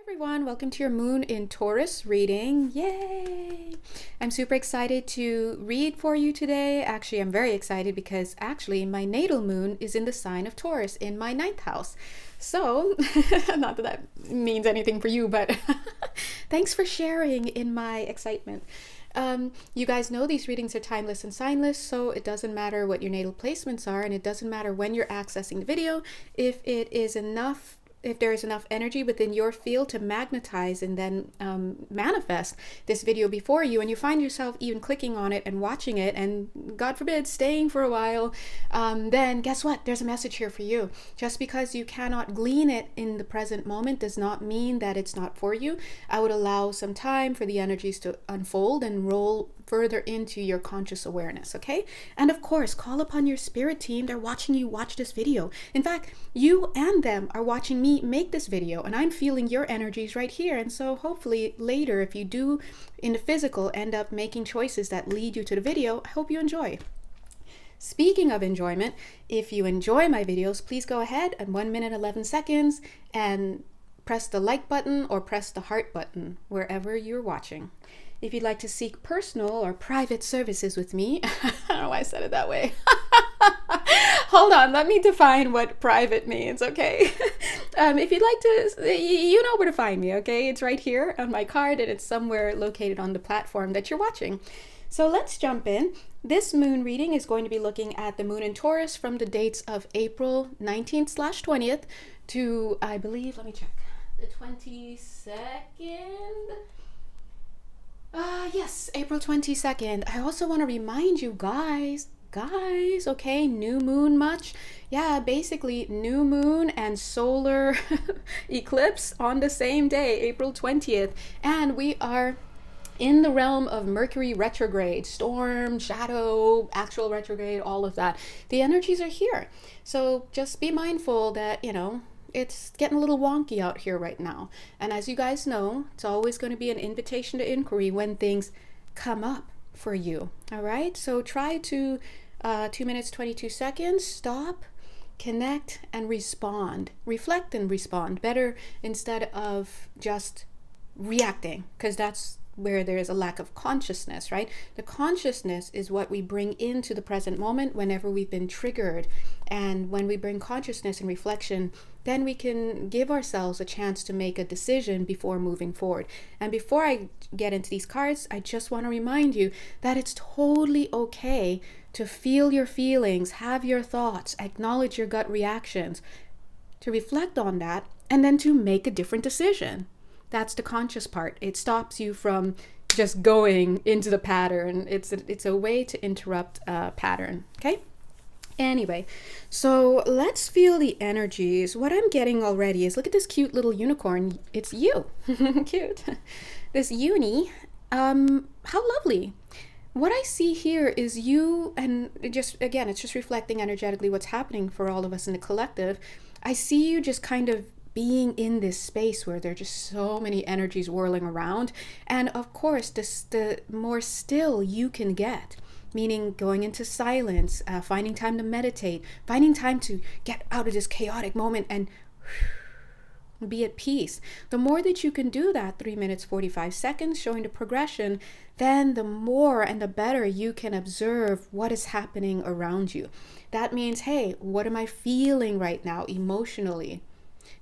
Everyone, welcome to your Moon in Taurus reading. Yay! I'm super excited to read for you today. Actually, I'm very excited because actually my natal moon is in the sign of Taurus in my 9th house. So, not that that means anything for you, but thanks for sharing in my excitement. You guys know these readings are timeless and signless, so it doesn't matter what your natal placements are, and it doesn't matter when you're accessing the video. If there is enough energy within your field to magnetize and then manifest this video before you, and you find yourself even clicking on it and watching it and God forbid staying for a while, then guess what? There's a message here for you. Just because you cannot glean it in the present moment does not mean that it's not for you. I would allow some time for the energies to unfold and roll further into your conscious awareness, okay? And of course, call upon your spirit team. They're watching you watch this video. In fact, you and them are watching me make this video, and I'm feeling your energies right here. And so hopefully later, if you do in the physical end up making choices that lead you to the video, I hope you enjoy. Speaking of enjoyment, if you enjoy my videos, please go ahead at 1 minute 11 seconds and press the like button or press the heart button wherever you're watching. If you'd like to seek personal or private services with me, I don't know why I said it that way. Hold on, let me define what private means, okay? If you'd like to, you know where to find me, okay? It's right here on my card, and it's somewhere located on the platform that you're watching. So let's jump in. This moon reading is going to be looking at the moon in Taurus from the dates of April 19th/20th to, I believe, let me check, the 22nd? Yes, April 22nd. I also want to remind you guys, okay, new moon much? Yeah, basically new moon and solar eclipse on the same day, April 20th. And we are in the realm of Mercury retrograde, storm, shadow, actual retrograde, all of that. The energies are here. So just be mindful that, it's getting a little wonky out here right now. And as you guys know, it's always going to be an invitation to inquiry when things come up for you. All right? So try to 2 minutes, 22 seconds, stop, connect, and respond. Reflect and respond better instead of just reacting, because that's where there is a lack of consciousness, right? The consciousness is what we bring into the present moment whenever we've been triggered. And when we bring consciousness and reflection, then we can give ourselves a chance to make a decision before moving forward. And before I get into these cards, I just want to remind you that it's totally okay to feel your feelings, have your thoughts, acknowledge your gut reactions, to reflect on that, and then to make a different decision. That's the conscious part. It stops you from just going into the pattern. It's a way to interrupt a pattern, okay? Anyway, so let's feel the energies. What I'm getting already is, look at this cute little unicorn. It's you. Cute. This uni. How lovely. What I see here is you, and just, again, it's just reflecting energetically what's happening for all of us in the collective. I see you just kind of being in this space where there are just so many energies whirling around. And of course, the more still you can get, meaning going into silence, finding time to meditate, finding time to get out of this chaotic moment and be at peace. The more that you can do that, 3 minutes, 45 seconds, showing the progression, then the more and the better you can observe what is happening around you. That means, hey, what am I feeling right now emotionally?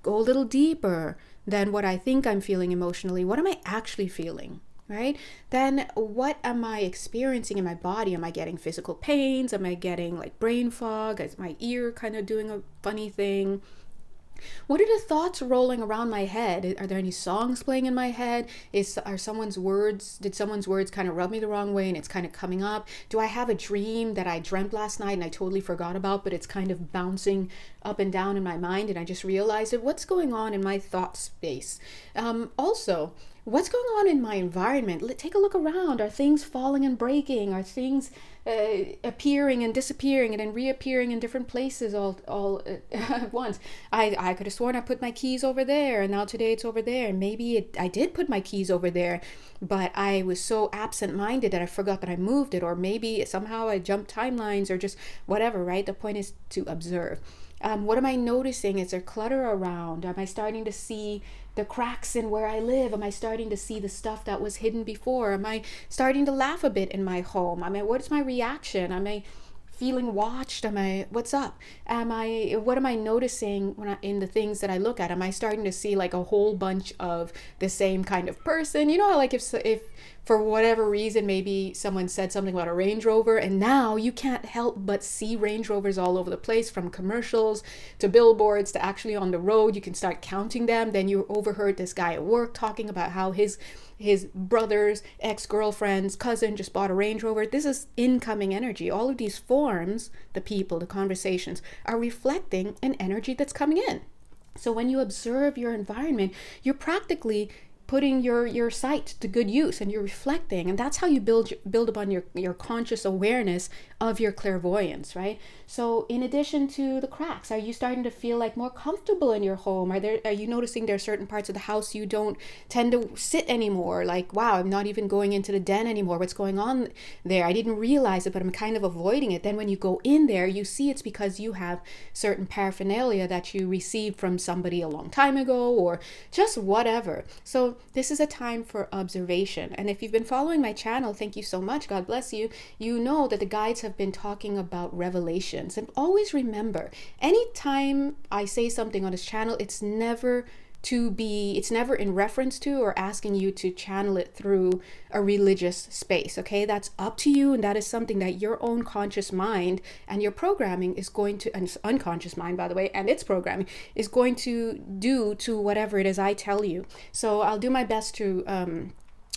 Go a little deeper than what I think I'm feeling emotionally. What am I actually feeling, right? Then what am I experiencing in my body? Am I getting physical pains? Am I getting like brain fog? Is my ear kind of doing a funny thing? What are the thoughts rolling around my head? Are there any songs playing in my head? Did someone's words kind of rub me the wrong way and it's kind of coming up? Do I have a dream that I dreamt last night and I totally forgot about, but it's kind of bouncing up and down in my mind and I just realized it? What's going on in my thought space? Also, what's going on in my environment? Take a look around. Are things falling and breaking? Are things appearing and disappearing and then reappearing in different places all at once? I could have sworn I put my keys over there and now today it's over there. Maybe I did put my keys over there, but I was so absent-minded that I forgot that I moved it, or maybe somehow I jumped timelines or just whatever, right? The point is to observe. What am I noticing? Is there clutter around? Am I starting to see the cracks in where I live? Am I starting to see the stuff that was hidden before? Am I starting to laugh a bit in my home? What's my reaction? Am I feeling watched? What's up? What am I noticing in the things that I look at? Am I starting to see like a whole bunch of the same kind of person? You know, like if for whatever reason, maybe someone said something about a Range Rover, and now you can't help but see Range Rovers all over the place, from commercials to billboards to actually on the road. You can start counting them. Then you overheard this guy at work talking about how his brother's ex-girlfriend's cousin just bought a Range Rover. This is incoming energy. All of these forms, the people, the conversations, are reflecting an energy that's coming in. So when you observe your environment, you're practically putting your sight to good use, and you're reflecting, and that's how you build upon your conscious awareness of your clairvoyance, right? So in addition to the cracks, are you starting to feel like more comfortable in your home? Are you noticing there are certain parts of the house you don't tend to sit anymore? Like, wow, I'm not even going into the den anymore. What's going on there? I didn't realize it, but I'm kind of avoiding it. Then when you go in there, you see it's because you have certain paraphernalia that you received from somebody a long time ago, or just whatever. So this is a time for observation. And if you've been following my channel, thank you so much. God bless you. You know that the guides have been talking about revelations. And always remember, anytime I say something on this channel, it's never in reference to or asking you to channel it through a religious space, okay? That's up to you, and that is something that your own conscious mind and your programming is going to, and unconscious mind, by the way, and its programming is going to do to whatever it is I tell you. So I'll do my best to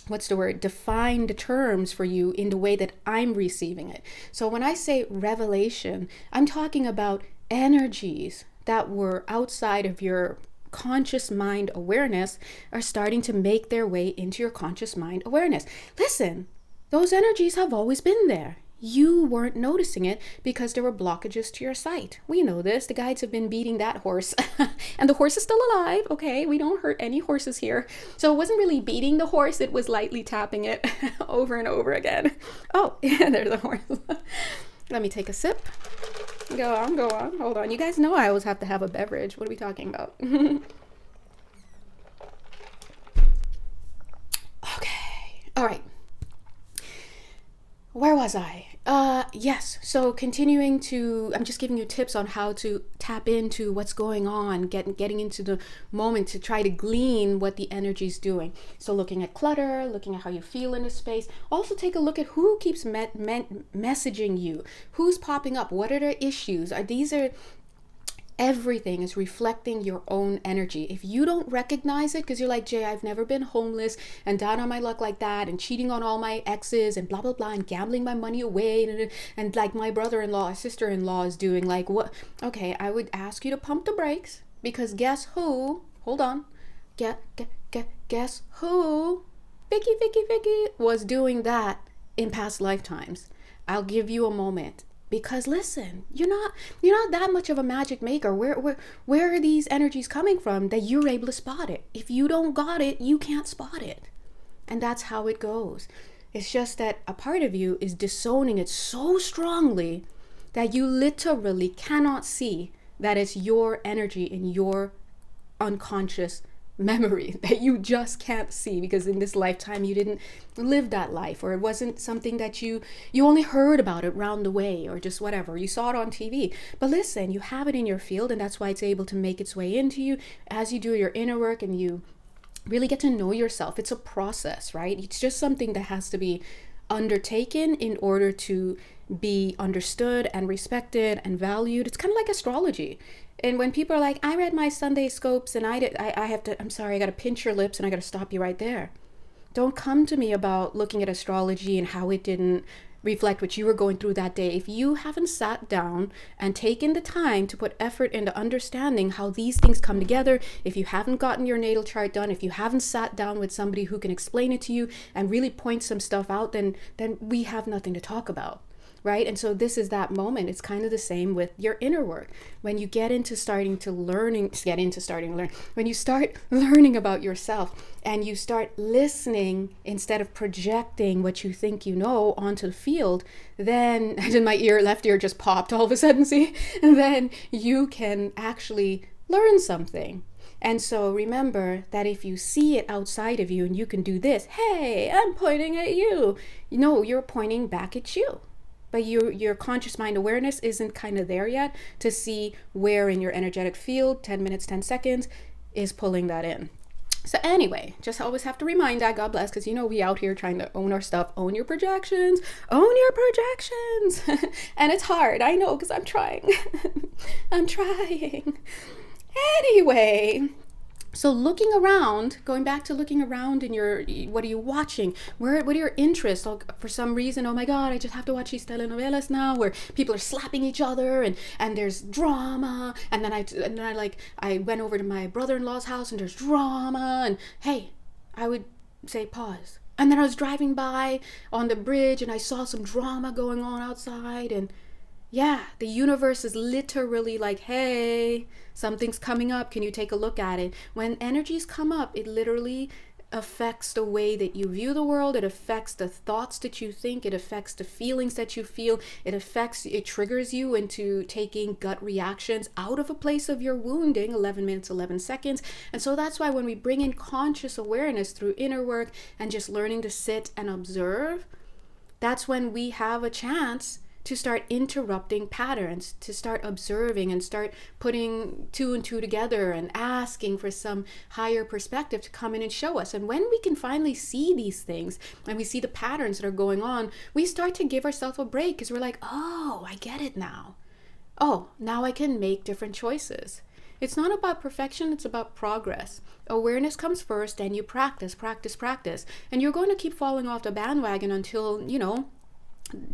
define the terms for you in the way that I'm receiving it. So when I say revelation, I'm talking about energies that were outside of your conscious mind awareness are starting to make their way into your conscious mind awareness. Listen, those energies have always been there. You weren't noticing it because there were blockages to your sight. We know this. The guides have been beating that horse and the horse is still alive. Okay, we don't hurt any horses here. So it wasn't really beating the horse. It was lightly tapping it over and over again. Oh, yeah, there's a horse. Let me take a sip. Go on. Hold on. You guys know I always have to have a beverage. What are we talking about? Okay. All right. Where was I? Yes. So I'm just giving you tips on how to tap into what's going on, getting into the moment to try to glean what the energy's doing. So looking at clutter, looking at how you feel in a space. Also take a look at who keeps messaging you, who's popping up, what are their issues. Everything is reflecting your own energy. If you don't recognize it, because you're like, Jay, I've never been homeless and down on my luck like that and cheating on all my exes and blah, blah, blah, and gambling my money away and like my brother-in-law, sister-in-law is doing, like, what? Okay, I would ask you to pump the brakes, because guess who? Hold on. Guess who? Vicky was doing that in past lifetimes. I'll give you a moment. Because listen, you're not that much of a magic maker. Where are these energies coming from that you're able to spot it? If you don't got it, you can't spot it. And that's how it goes. It's just that a part of you is disowning it so strongly that you literally cannot see that it's your energy in your unconscious memory that you just can't see, because in this lifetime you didn't live that life, or it wasn't something that you only heard about it round the way, or just whatever, you saw it on TV. But listen, you have it in your field, and that's why it's able to make its way into you as you do your inner work and you really get to know yourself. It's a process, right? It's just something that has to be undertaken in order to be understood and respected and valued. It's kind of like astrology. And when people are like, I read my Sunday scopes and I'm sorry, I got to pinch your lips and I got to stop you right there. Don't come to me about looking at astrology and how it didn't reflect what you were going through that day. If you haven't sat down and taken the time to put effort into understanding how these things come together, if you haven't gotten your natal chart done, if you haven't sat down with somebody who can explain it to you and really point some stuff out, then we have nothing to talk about. right? And so this is that moment. It's kind of the same with your inner work. When you when you start learning about yourself and you start listening instead of projecting what you think you know onto the field, then, and my left ear just popped all of a sudden, see? And then you can actually learn something. And so remember that if you see it outside of you and you can do this, hey, I'm pointing at you. No, you're pointing back at you. But your conscious mind awareness isn't kind of there yet to see where in your energetic field, 10 minutes, 10 seconds, is pulling that in. So anyway, just always have to remind that, God bless, because we out here trying to own our stuff, own your projections. And it's hard, I know, because I'm trying. I'm trying. Anyway, so looking around, going back to looking around in what are you watching? What are your interests? For some reason, oh my God, I just have to watch these telenovelas now where people are slapping each other and there's drama. And then I went over to my brother-in-law's house and there's drama. And hey, I would say pause. And then I was driving by on the bridge and I saw some drama going on outside, and yeah, the universe is literally like, hey, something's coming up. Can you take a look at it? When energies come up, it literally affects the way that you view the world. It affects the thoughts that you think. It affects the feelings that you feel. It triggers you into taking gut reactions out of a place of your wounding, 11 minutes, 11 seconds. And so that's why when we bring in conscious awareness through inner work and just learning to sit and observe, that's when we have a chance to start interrupting patterns, to start observing and start putting two and two together and asking for some higher perspective to come in and show us. And when we can finally see these things and we see the patterns that are going on, we start to give ourselves a break because we're like, oh, I get it now. Oh, now I can make different choices. It's not about perfection, it's about progress. Awareness comes first, and you practice. And you're going to keep falling off the bandwagon until,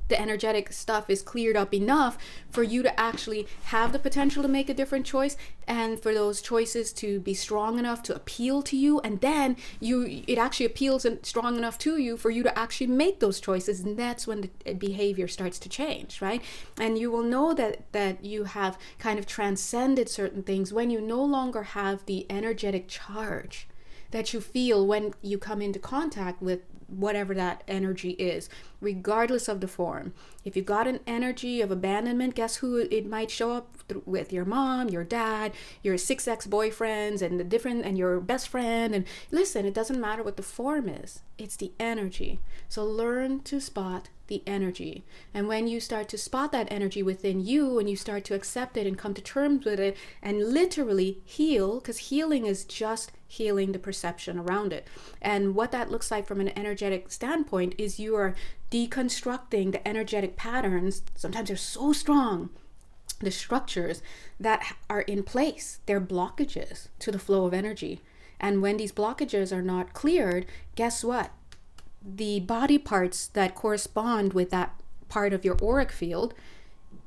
the energetic stuff is cleared up enough for you to actually have the potential to make a different choice, and for those choices to be strong enough to appeal to you, and then it actually appeals strong enough to you for you to actually make those choices, and that's when the behavior starts to change, right? And you will know that you have kind of transcended certain things when you no longer have the energetic charge that you feel when you come into contact with whatever that energy is, regardless of the form. If you got an energy of abandonment, guess who it might show up with? Your mom, your dad, your 6 ex-boyfriends, and your best friend. And listen, it doesn't matter what the form is. It's the energy. So learn to spot the energy. And when you start to spot that energy within you and you start to accept it and come to terms with it and literally heal, because healing is just healing the perception around it. And what that looks like from an energetic standpoint is you are deconstructing the energetic patterns. Sometimes they're so strong, the structures that are in place, they're blockages to the flow of energy. And when these blockages are not cleared, guess what? The body parts that correspond with that part of your auric field,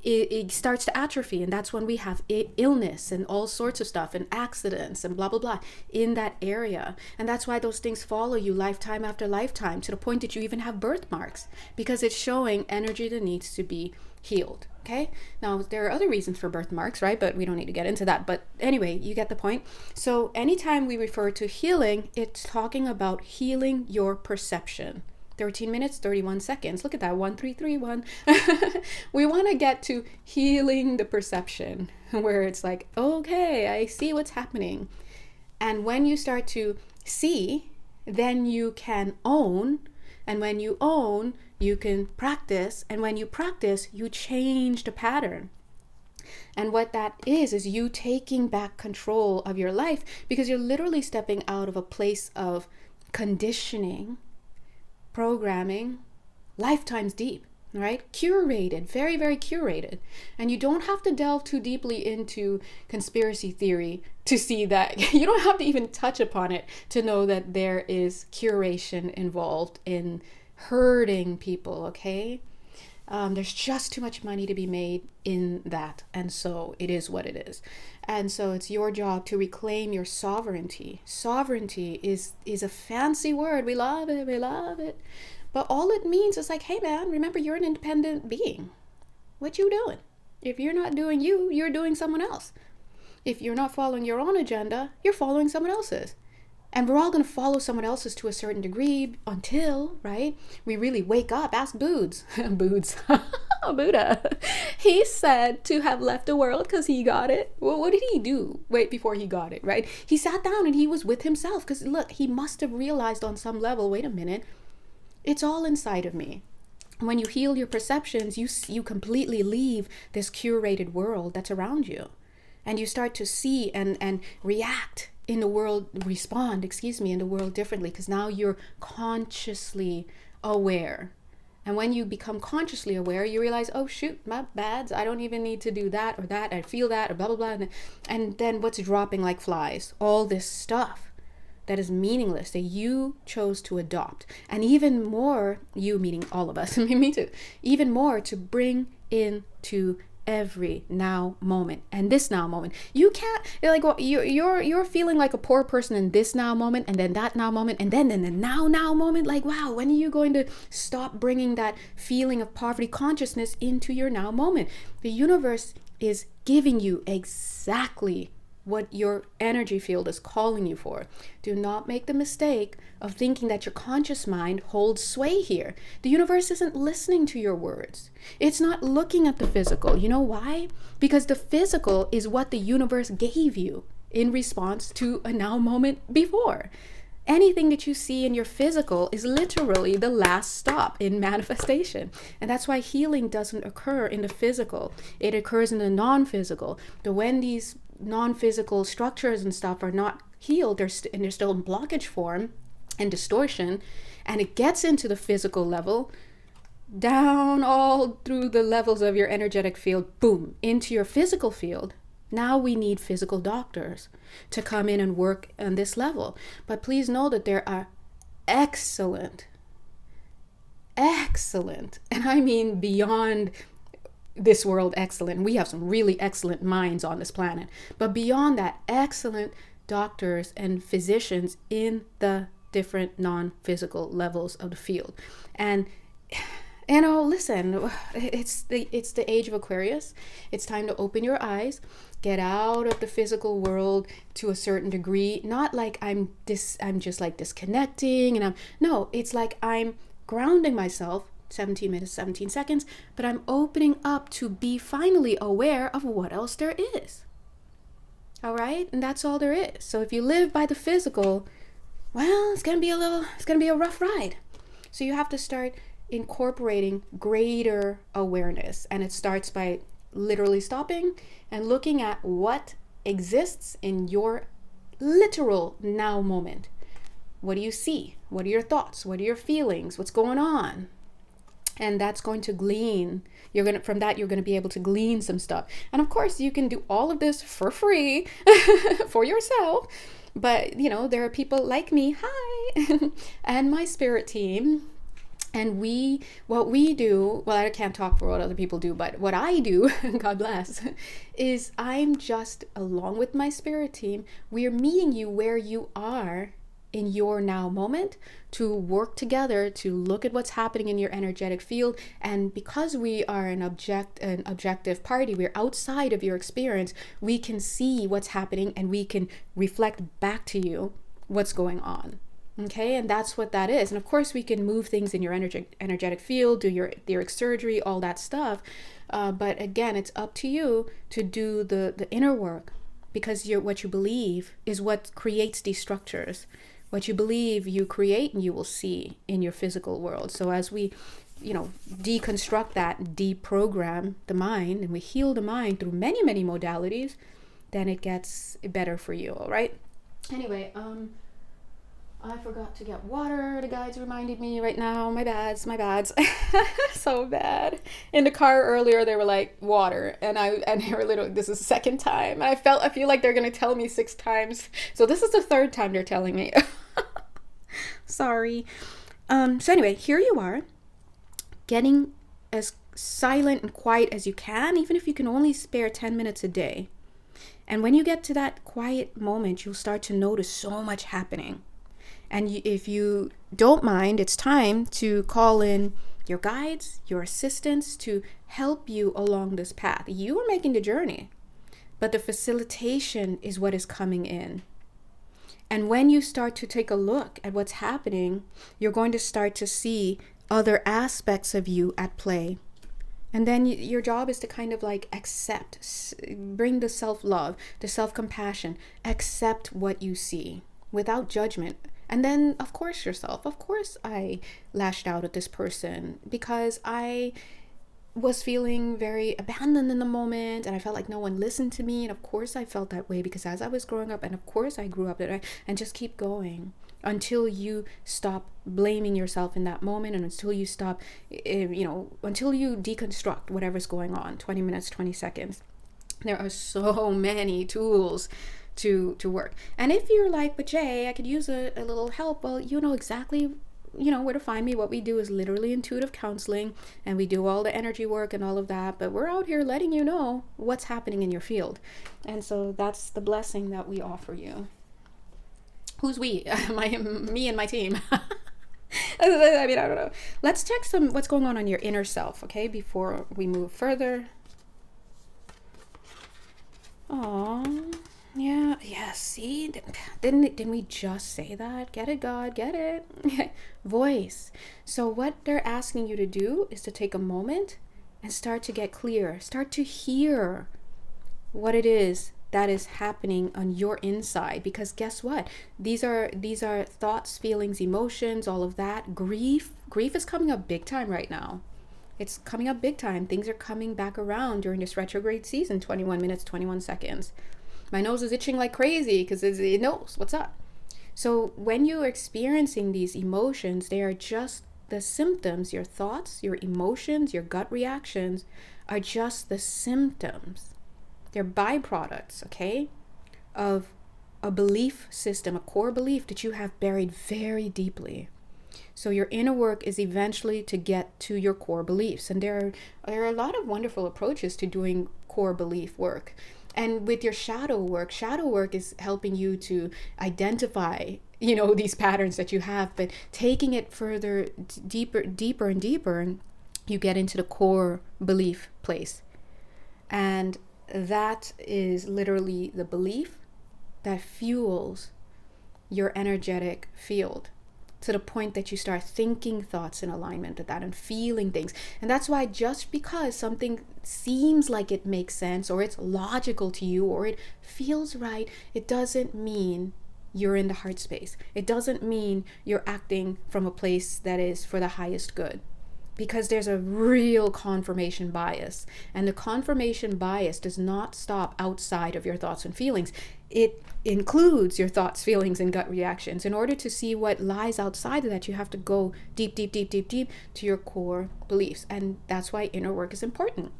it starts to atrophy, and that's when we have illness and all sorts of stuff and accidents and blah blah blah in that area. And that's why those things follow you lifetime after lifetime, to the point that you even have birthmarks, because it's showing energy that needs to be healed. Okay, now there are other reasons for birthmarks, right? But we don't need to get into that. But anyway, you get the point. So anytime we refer to healing, it's talking about healing your perception. 13 minutes, 31 seconds. Look at that, 1331. We want to get to healing the perception, where it's like, okay, I see what's happening. And when you start to see, then you can own. And when you own, you can practice. And when you practice, you change the pattern. And what that is you taking back control of your life, because you're literally stepping out of a place of conditioning, programming, lifetimes deep, right? Curated, very, very curated. And you don't have to delve too deeply into conspiracy theory to see that. You don't have to even touch upon it to know that there is curation involved in hurting people, okay? There's just too much money to be made in that. And so it is what it is. And so it's your job to reclaim your sovereignty. Sovereignty is a fancy word. We love it. But all it means is like, hey man, remember you're an independent being. What you doing? If you're not doing you, you're doing someone else. If you're not following your own agenda, you're following someone else's. And we're all going to follow someone else's to a certain degree until, right, we really wake up. Ask Boods. Boods. Buddha. He said to have left the world because he got it. Well, what did he do before he got it, right? He sat down and he was with himself because, look, he must have realized on some level, wait a minute, it's all inside of me. When you heal your perceptions, you completely leave this curated world that's around you. And you start to see and react in the world, in the world differently, because now you're consciously aware. And when you become consciously aware, you realize, oh shoot, my bads, I don't even need to do that or that, I feel that or blah, blah, blah. And then what's dropping like flies? All this stuff that is meaningless that you chose to adopt. And even more, you meaning all of us, me too, even more to bring into every now moment. And this now moment, you can't, like, well, you're feeling like a poor person in this now moment, and then that now moment, and then in the now moment. Like, wow, when are you going to stop bringing that feeling of poverty consciousness into your now moment? The universe is giving you exactly what your energy field is calling you for. Do not make the mistake of thinking that your conscious mind holds sway here. The universe isn't listening to your words. It's not looking at the physical. You know why? Because the physical is what the universe gave you in response to a now moment before. Anything that you see in your physical is literally the last stop in manifestation. And that's why healing doesn't occur in the physical. It occurs in the non-physical. When these non-physical structures and stuff are not healed, they're still in blockage form and distortion, and it gets into the physical level, down all through the levels of your energetic field, boom, into your physical field. Now we need physical doctors to come in and work on this level. But please know that there are excellent, and I mean beyond this world excellent. We have some really excellent minds on this planet. But beyond that, excellent doctors and physicians in the different non-physical levels of the field. And you know, listen, it's the age of Aquarius. It's time to open your eyes, get out of the physical world to a certain degree. Not like I'm just like disconnecting, and no, it's like I'm grounding myself 17 minutes, 17 seconds, but I'm opening up to be finally aware of what else there is. All right? And that's all there is. So if you live by the physical, well, it's going to be a rough ride. So you have to start incorporating greater awareness. And it starts by literally stopping and looking at what exists in your literal now moment. What do you see? What are your thoughts? What are your feelings? What's going on? And that's going to glean. From that, you're going to be able to glean some stuff. And of course, you can do all of this for free for yourself. But, you know, there are people like me, hi, and my spirit team. And what we do, well, I can't talk for what other people do, but what I do, God bless, is I'm just, along with my spirit team, we're meeting you where you are in your now moment to work together to look at what's happening in your energetic field. And because we are an objective party, we're outside of your experience, we can see what's happening and we can reflect back to you what's going on. Okay, and that's what that is. And of course, we can move things in your energetic field, do your etheric surgery, all that stuff. But again, it's up to you to do the inner work, because what you believe is what creates these structures. What you believe, you create, and you will see in your physical world. So as we, deconstruct that, deprogram the mind, and we heal the mind through many, many modalities, then it gets better for you. All right. Anyway, I forgot to get water. The guides reminded me right now. My bads. So bad. In the car earlier, they were like, water. And they were literally, this is the second time. And I feel like they're going to tell me 6 times. So this is the 3rd time they're telling me. Sorry. So anyway, here you are, getting as silent and quiet as you can, even if you can only spare 10 minutes a day. And when you get to that quiet moment, you'll start to notice so much happening. And if you don't mind, it's time to call in your guides, your assistants to help you along this path. You are making the journey, but the facilitation is what is coming in. And when you start to take a look at what's happening, you're going to start to see other aspects of you at play. And then your job is to kind of like accept, bring the self-love, the self-compassion, accept what you see without judgment. And then, of course, yourself. Of course, I lashed out at this person because I was feeling very abandoned in the moment, and I felt like no one listened to me. And of course I felt that way because as I was growing up, and of course I grew up that way, and just keep going until you stop blaming yourself in that moment, and until you stop, until you deconstruct whatever's going on. 20 minutes, 20 seconds. There are so many tools to work. And if you're like, but Jay, I could use a little help, well, you know exactly where to find me. What we do is literally intuitive counseling, and we do all the energy work and all of that, but we're out here letting you know what's happening in your field. And so that's the blessing that we offer you. Who's we? Me and my team. I mean, I don't know. Let's check what's going on your inner self, okay, before we move further. Aww. Yeah, see, didn't we just say that? Get it, God, get it. Voice. So what they're asking you to do is to take a moment and start to get clear, start to hear what it is that is happening on your inside. Because guess what? These are thoughts, feelings, emotions, all of that. Grief is coming up big time right now. It's coming up big time. Things are coming back around during this retrograde season, 21 minutes, 21 seconds. My nose is itching like crazy because it knows what's up. So when you're experiencing these emotions, they are just the symptoms. Your thoughts, your emotions, your gut reactions are just the symptoms. They're byproducts, okay, of a belief system, a core belief that you have buried very deeply. So your inner work is eventually to get to your core beliefs. And there are a lot of wonderful approaches to doing core belief work. And with your shadow work is helping you to identify, these patterns that you have, but taking it further, deeper and deeper, and you get into the core belief place. And that is literally the belief that fuels your energetic field, to the point that you start thinking thoughts in alignment with that and feeling things. And that's why just because something seems like it makes sense, or it's logical to you, or it feels right, it doesn't mean you're in the heart space. It doesn't mean you're acting from a place that is for the highest good. Because there's a real confirmation bias. And the confirmation bias does not stop outside of your thoughts and feelings. It includes your thoughts, feelings, and gut reactions. In order to see what lies outside of that, you have to go deep to your core beliefs. And that's why inner work is important.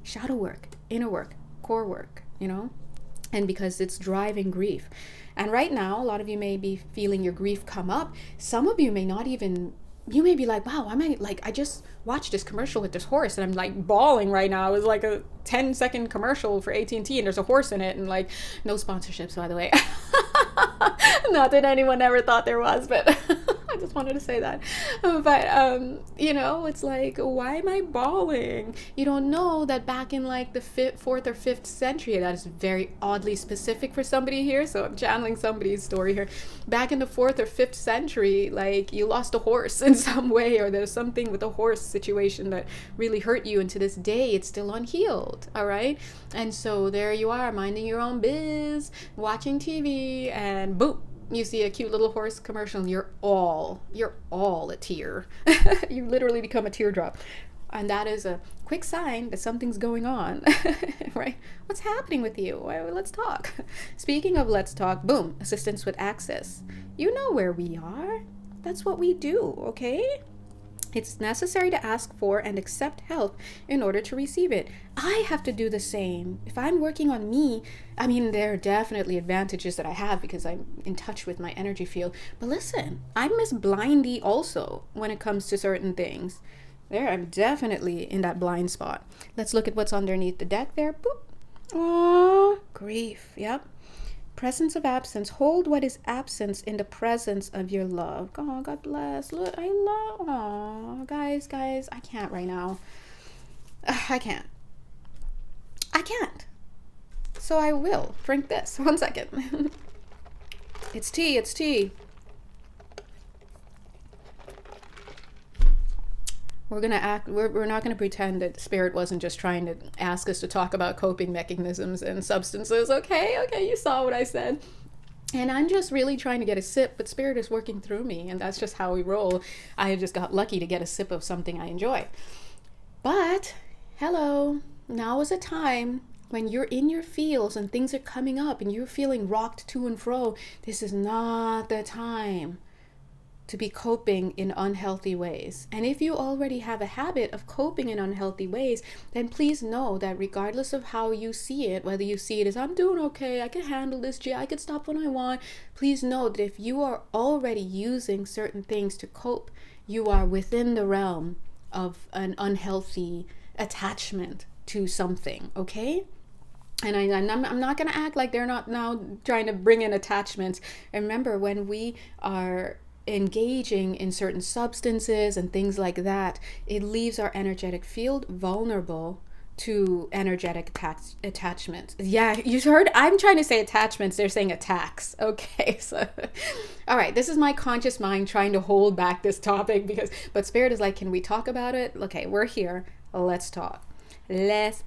Shadow work, inner work, core work, and because it's driving grief. And right now, a lot of you may be feeling your grief come up. Some of you may not even, you may be like, wow, I just watched this commercial with this horse and I'm like bawling right now. It was like a 10-second commercial for AT&T and there's a horse in it, and like, no sponsorships, by the way. Not that anyone ever thought there was, but I just wanted to say that. But, it's like, why am I bawling? You don't know that back in like the 4th or 5th century, that is very oddly specific for somebody here, so I'm channeling somebody's story here. Back in the 4th or 5th century, like, you lost a horse in some way, or there's something with a horse situation that really hurt you, and to this day, it's still unhealed, all right? And so there you are, minding your own biz, watching TV, and boom, you see a cute little horse commercial, and you're all a tear. You literally become a teardrop. And that is a quick sign that something's going on, right? What's happening with you? Well, let's talk. Speaking of let's talk, boom, assistance with access. You know where we are. That's what we do, okay? It's necessary to ask for and accept help in order to receive it. I have to do the same. If I'm working on me, I mean, there are definitely advantages that I have because I'm in touch with my energy field. But listen, I'm Miss Blindy also when it comes to certain things. There, I'm definitely in that blind spot. Let's look at what's underneath the deck there. Boop. Aww, grief. Yep. Presence of absence. Hold what is absence in the presence of your love. Oh, God bless. Look, I love. Oh, guys, I can't right now. I can't. So I will drink this. 1 second. It's tea. We're not gonna pretend that Spirit wasn't just trying to ask us to talk about coping mechanisms and substances. Okay, you saw what I said. And I'm just really trying to get a sip, but Spirit is working through me, and that's just how we roll. I just got lucky to get a sip of something I enjoy. But, hello, now is a time when you're in your feels and things are coming up and you're feeling rocked to and fro. This is not the time to be coping in unhealthy ways. And if you already have a habit of coping in unhealthy ways, then please know that regardless of how you see it, whether you see it as I'm doing okay, I can handle this, I can stop when I want, please know that if you are already using certain things to cope, you are within the realm of an unhealthy attachment to something, okay? And I'm not going to act like they're not now trying to bring in attachments. And remember, when we are engaging in certain substances and things like that, it leaves our energetic field vulnerable to energetic attachments. Yeah, you heard, I'm trying to say attachments, they're saying attacks. Okay, so all right, this is my conscious mind trying to hold back this topic but Spirit is like, can we talk about it? Okay, we're here, let's talk. Guys,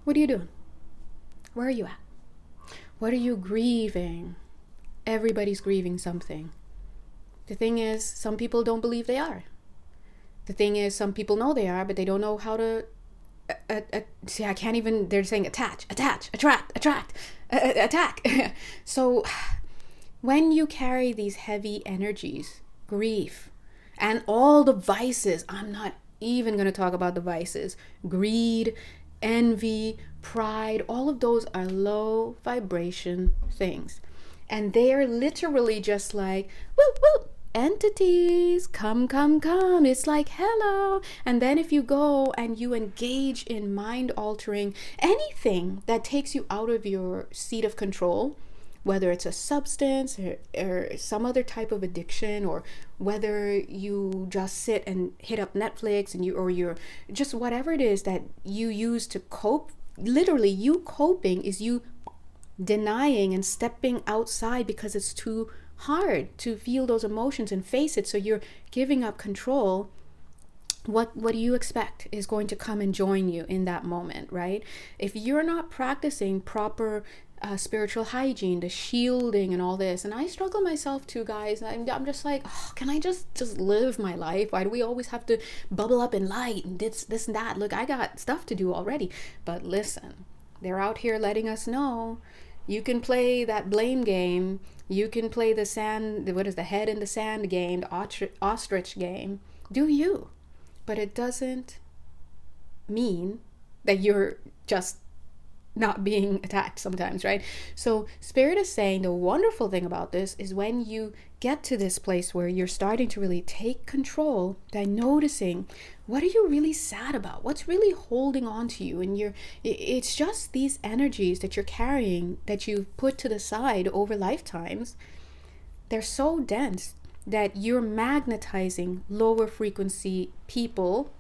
what are you doing? Where are you at? What are you grieving? Everybody's grieving something. The thing is, some people don't believe they are. The thing is, some people know they are, but they don't know how to see, I can't even, they're saying attach, attract, attack. So when you carry these heavy energies, grief, and all the vices, I'm not even going to talk about the vices, greed, envy, pride, all of those are low vibration things. And they are literally just like, woo, entities, come. It's like, hello. And then if you go and you engage in mind altering anything that takes you out of your seat of control, whether it's a substance or some other type of addiction, or whether you just sit and hit up Netflix and you're just whatever it is that you use to cope. Literally, you coping is you denying and stepping outside because it's too hard to feel those emotions and face it. So you're giving up control. What do you expect is going to come and join you in that moment, right? If you're not practicing proper spiritual hygiene, the shielding and all this, and I struggle myself too, guys. I'm just like, oh, can I just live my life? Why do we always have to bubble up in light and this and that? Look, I got stuff to do already. But listen, they're out here letting us know you can play that blame game. You can play the head in the sand game, the ostrich game. Do you? But it doesn't mean that you're just not being attacked sometimes, right? So Spirit is saying the wonderful thing about this is when you get to this place where you're starting to really take control by noticing, what are you really sad about? What's really holding on to you? And it's just these energies that you're carrying that you've put to the side over lifetimes. They're so dense that you're magnetizing lower frequency people,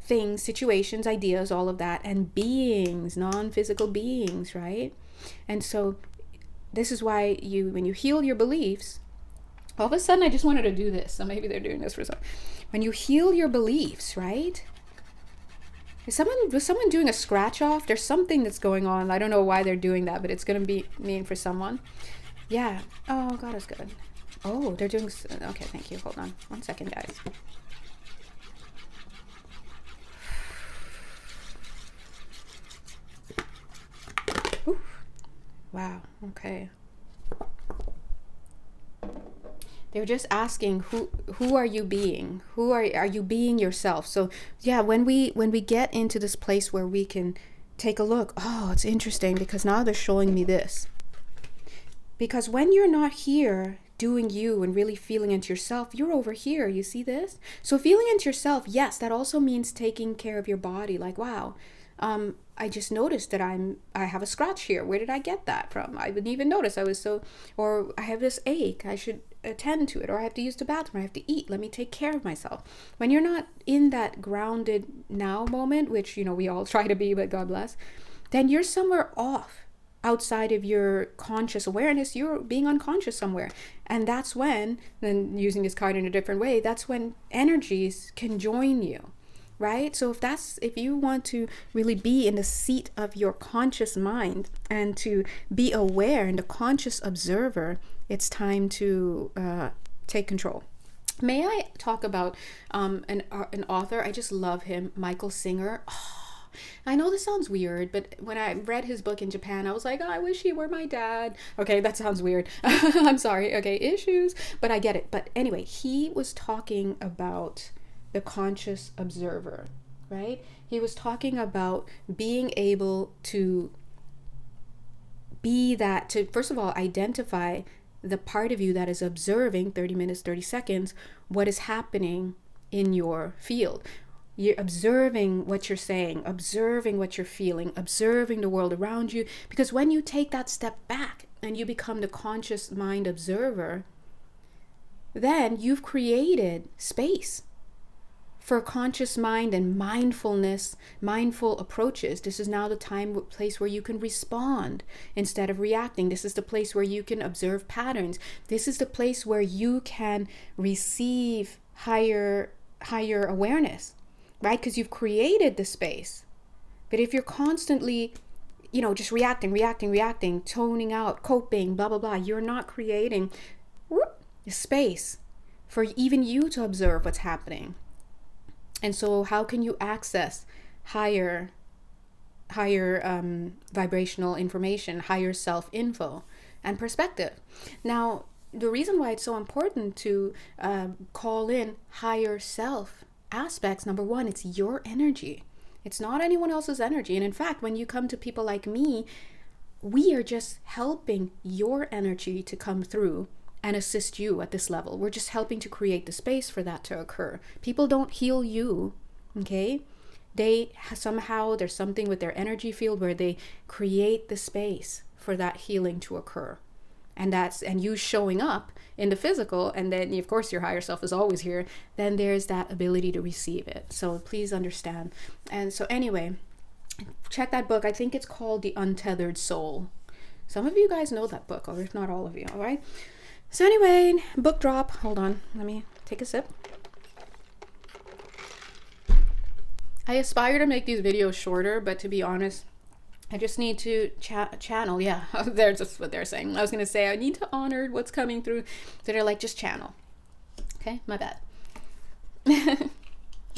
things, situations, ideas, all of that, and beings, non-physical beings, right? And so this is why when you heal your beliefs, all of a sudden I just wanted to do this, so maybe they're doing this for some. When you heal your beliefs, right? Was someone doing a scratch off? There's something that's going on. I don't know why they're doing that, but it's going to be mean for someone. Yeah. Oh, God is good. Oh, they're doing, okay, thank you. Hold on 1 second, guys. Ooh. Wow, okay. They're just asking, who are you being? Who are you being yourself? So yeah, when we get into this place where we can take a look, oh, it's interesting because now they're showing me this. Because when you're not here doing you and really feeling into yourself, you're over here. You see this? So feeling into yourself, yes, that also means taking care of your body. Like, wow, I just noticed that I have a scratch here. Where did I get that from? I didn't even notice. Or I have this ache. I should attend to it. Or I have to use the bathroom. I have to eat. Let me take care of myself. When you're not in that grounded now moment, which, we all try to be, but God bless, then you're somewhere off outside of your conscious awareness. You're being unconscious somewhere. And that's when, then using this card in a different way, that's when energies can join you. Right? So if you want to really be in the seat of your conscious mind and to be aware and a conscious observer, it's time to take control. May I talk about an author? I just love him, Michael Singer. Oh, I know this sounds weird, but when I read his book in Japan, I was like, oh, I wish he were my dad. Okay, that sounds weird. I'm sorry. Okay, issues, but I get it. But anyway, he was talking about the conscious observer, right? He was talking about being able to be that, to first of all identify the part of you that is observing 30 minutes, 30 seconds, what is happening in your field. You're observing what you're saying, observing what you're feeling, observing the world around you. Because when you take that step back and you become the conscious mind observer, then you've created space for conscious mind and mindfulness, mindful approaches. This is now the place where you can respond instead of reacting. This is the place where you can observe patterns. This is the place where you can receive higher awareness, right? Because you've created the space. But if you're constantly, just reacting, toning out, coping, blah, blah, blah, you're not creating the space for even you to observe what's happening. And so how can you access higher vibrational information, higher self-info and perspective? Now, the reason why it's so important to call in higher self aspects, number one, it's your energy. It's not anyone else's energy. And in fact, when you come to people like me, we are just helping your energy to come through and assist you at this level. We're just helping to create the space for that to occur. People don't heal you, okay? There's something with their energy field where they create the space for that healing to occur. And you showing up in the physical, and then of course your higher self is always here, then there's that ability to receive it. So please understand. And so anyway, check that book. I think it's called The Untethered Soul. Some of you guys know that book, or if not all of you, all right? So anyway, book drop. Hold on. Let me take a sip. I aspire to make these videos shorter, but to be honest, I just need to channel. Yeah, that's just what they're saying. I was going to say I need to honor what's coming through. So they're like, just channel. Okay, my bad.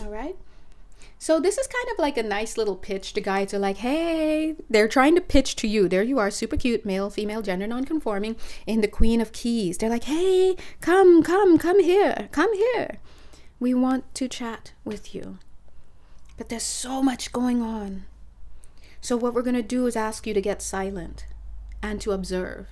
All right. So this is kind of like a nice little pitch to guys who are like, hey, they're trying to pitch to you. There you are, super cute, male, female, gender non-conforming, in the Queen of Keys. They're like, hey, come here. We want to chat with you. But there's so much going on. So what we're going to do is ask you to get silent and to observe.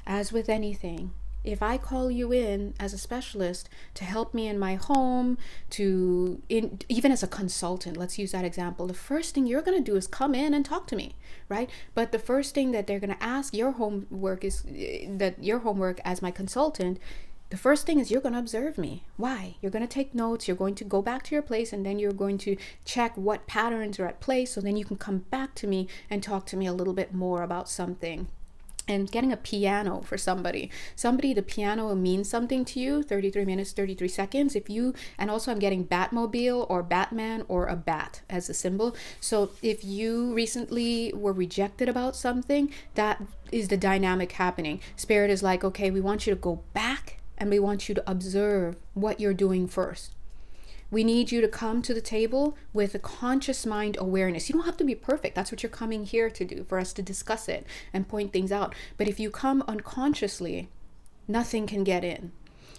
As with anything, if I call you in as a specialist to help me in my home, even as a consultant, let's use that example, the first thing you're going to do is come in and talk to me, right? But the first thing that they're going to ask, your homework as my consultant, the first thing is you're going to observe me. Why? You're going to take notes. You're going to go back to your place, and then you're going to check what patterns are at play, so then you can come back to me and talk to me a little bit more about something. And getting a piano for somebody, the piano means something to you, 33 minutes, 33 seconds. And also I'm getting Batmobile or Batman or a bat as a symbol. So if you recently were rejected about something, that is the dynamic happening. Spirit is like, okay, we want you to go back and we want you to observe what you're doing first. We need you to come to the table with a conscious mind awareness. You don't have to be perfect. That's what you're coming here to do, for us to discuss it and point things out. But if you come unconsciously, nothing can get in.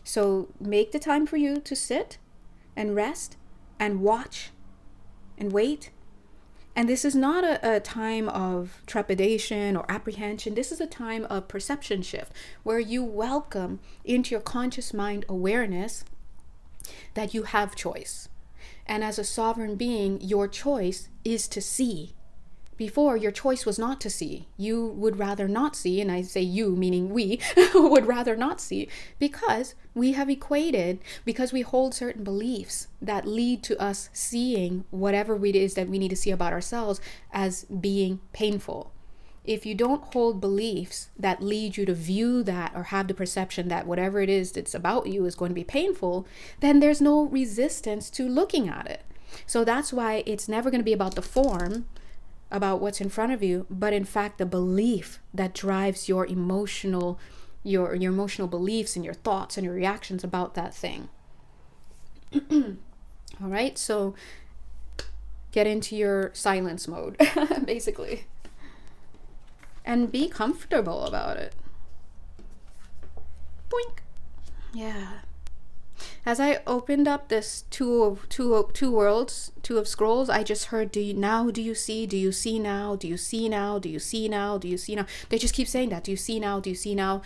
So make the time for you to sit and rest and watch and wait. And this is not a time of trepidation or apprehension. This is a time of perception shift, where you welcome into your conscious mind awareness that you have choice. And as a sovereign being, your choice is to see. Before, your choice was not to see. You would rather not see, and I say you, meaning we, would rather not see, because we have equated, because we hold certain beliefs that lead to us seeing whatever it is that we need to see about ourselves as being painful. If you don't hold beliefs that lead you to view that or have the perception that whatever it is that's about you is going to be painful, then there's no resistance to looking at it. So that's why it's never going to be about the form, about what's in front of you, but in fact the belief that drives your emotional beliefs and your thoughts and your reactions about that thing. All right, so get into your silence mode, basically, and be comfortable about it. Boink. Yeah. As I opened up this two of scrolls, I just heard, do you see? Do you see now? Do you see now? Do you see now? Do you see now? They just keep saying that. Do you see now? Do you see now?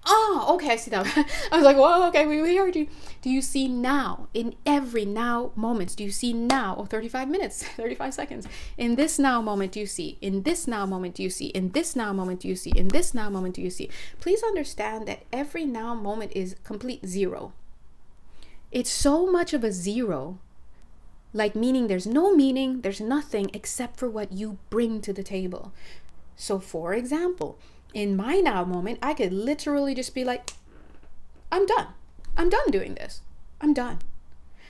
Oh, okay, I see that. I was like, whoa, okay, we heard you. Do you see now? In every now moments, do you see now? Oh, 35 minutes, 35 seconds. In this now moment, do you see? In this now moment, do you see? In this now moment, do you see? In this now moment, do you see? Please understand that every now moment is complete zero. It's so much of a zero, like meaning there's no meaning, there's nothing except for what you bring to the table. So for example, in my now moment, I could literally just be like, I'm done. I'm done doing this. I'm done.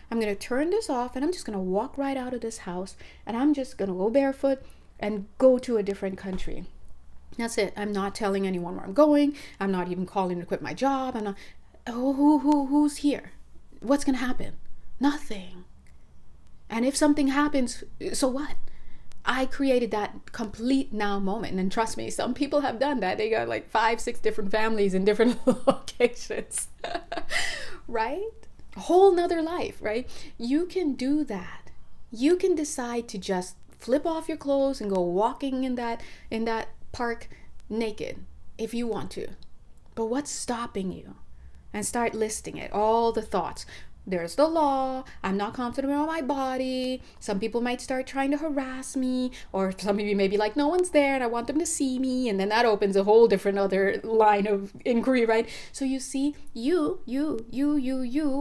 I'm going to turn this off and I'm just going to walk right out of this house and I'm just going to go barefoot and go to a different country. That's it. I'm not telling anyone where I'm going. I'm not even calling to quit my job. I'm not, who's here? What's going to happen? Nothing. And if something happens, so what? I created that complete now moment. And trust me, some people have done that. They got like 5-6 different families in different locations, right? A whole nother life, right? You can do that. You can decide to just flip off your clothes and go walking in that park naked if you want to. But what's stopping you? And start listing it, all the thoughts. There's the law. I'm not confident about my body. Some people might start trying to harass me, or some of you may be like, no one's there and I want them to see me. And then that opens a whole different other line of inquiry, right? So you see, you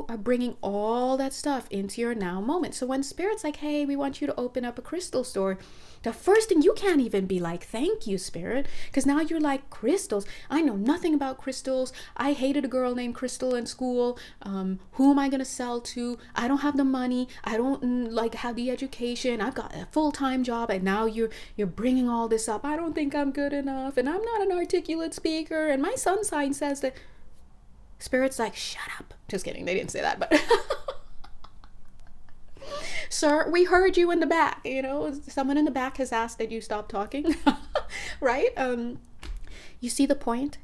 are bringing all that stuff into your now moment. So when Spirit's like, hey, we want you to open up a crystal store, the first thing, you can't even be like, thank you, Spirit, because now you're like, crystals. I know nothing about crystals. I hated a girl named Crystal in school. Who am I going to sell to? I don't have the money. I don't have the education. I've got a full-time job, and now you're bringing all this up. I don't think I'm good enough, and I'm not an articulate speaker, and my sun sign says that. Spirit's like, shut up. Just kidding. They didn't say that, but... Sir, we heard you in the back. Someone in the back has asked that you stop talking, right? You see the point?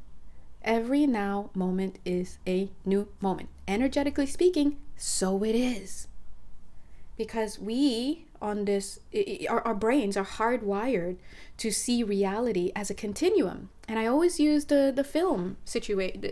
Every now moment is a new moment. Energetically speaking, so it is. Because we, on this, our brains are hardwired to see reality as a continuum. And I always use the film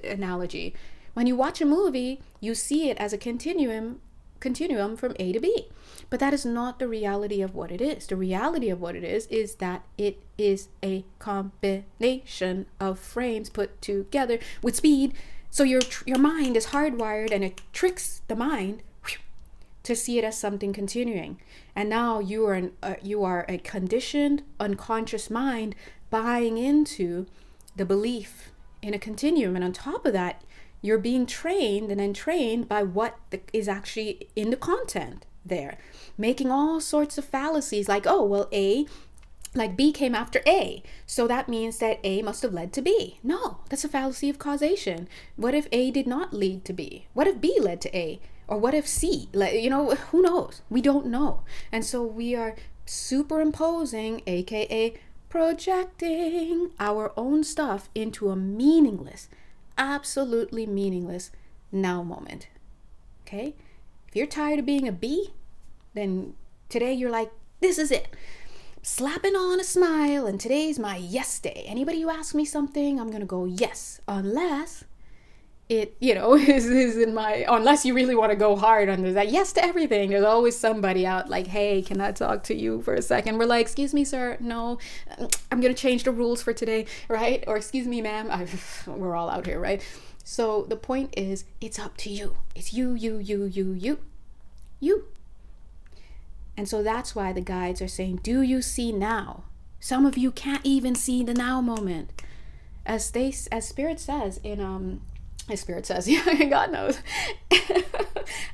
analogy. When you watch a movie, you see it as a continuum from A to B. But that is not the reality of what it is. The reality of what it is that it is a combination of frames put together with speed. So your mind is hardwired, and it tricks the mind to see it as something continuing. And now you are a conditioned, unconscious mind buying into the belief in a continuum. And on top of that, you're being trained and entrained by what is actually in the content there, making all sorts of fallacies like, oh, well, B came after A, so that means that A must have led to B. No, that's a fallacy of causation. What if A did not lead to B? What if B led to A? Or what if C? Who knows? We don't know. And so we are superimposing, aka projecting, our own stuff into a meaningless, absolutely meaningless now moment. Okay? If you're tired of being a B, then today you're like, this is it. Slapping on a smile, and today's my yes day. Anybody who asks me something, I'm going to go yes. Unless it, is in my, unless you really want to go hard under that, yes to everything. There's always somebody out like, hey, can I talk to you for a second? We're like, excuse me, sir. No, I'm going to change the rules for today, right? Or excuse me, ma'am. We're all out here, right? So the point is, it's up to you. It's you. And so that's why the guides are saying, do you see now? Some of you can't even see the now moment. As Spirit says in as Spirit says, yeah, God knows.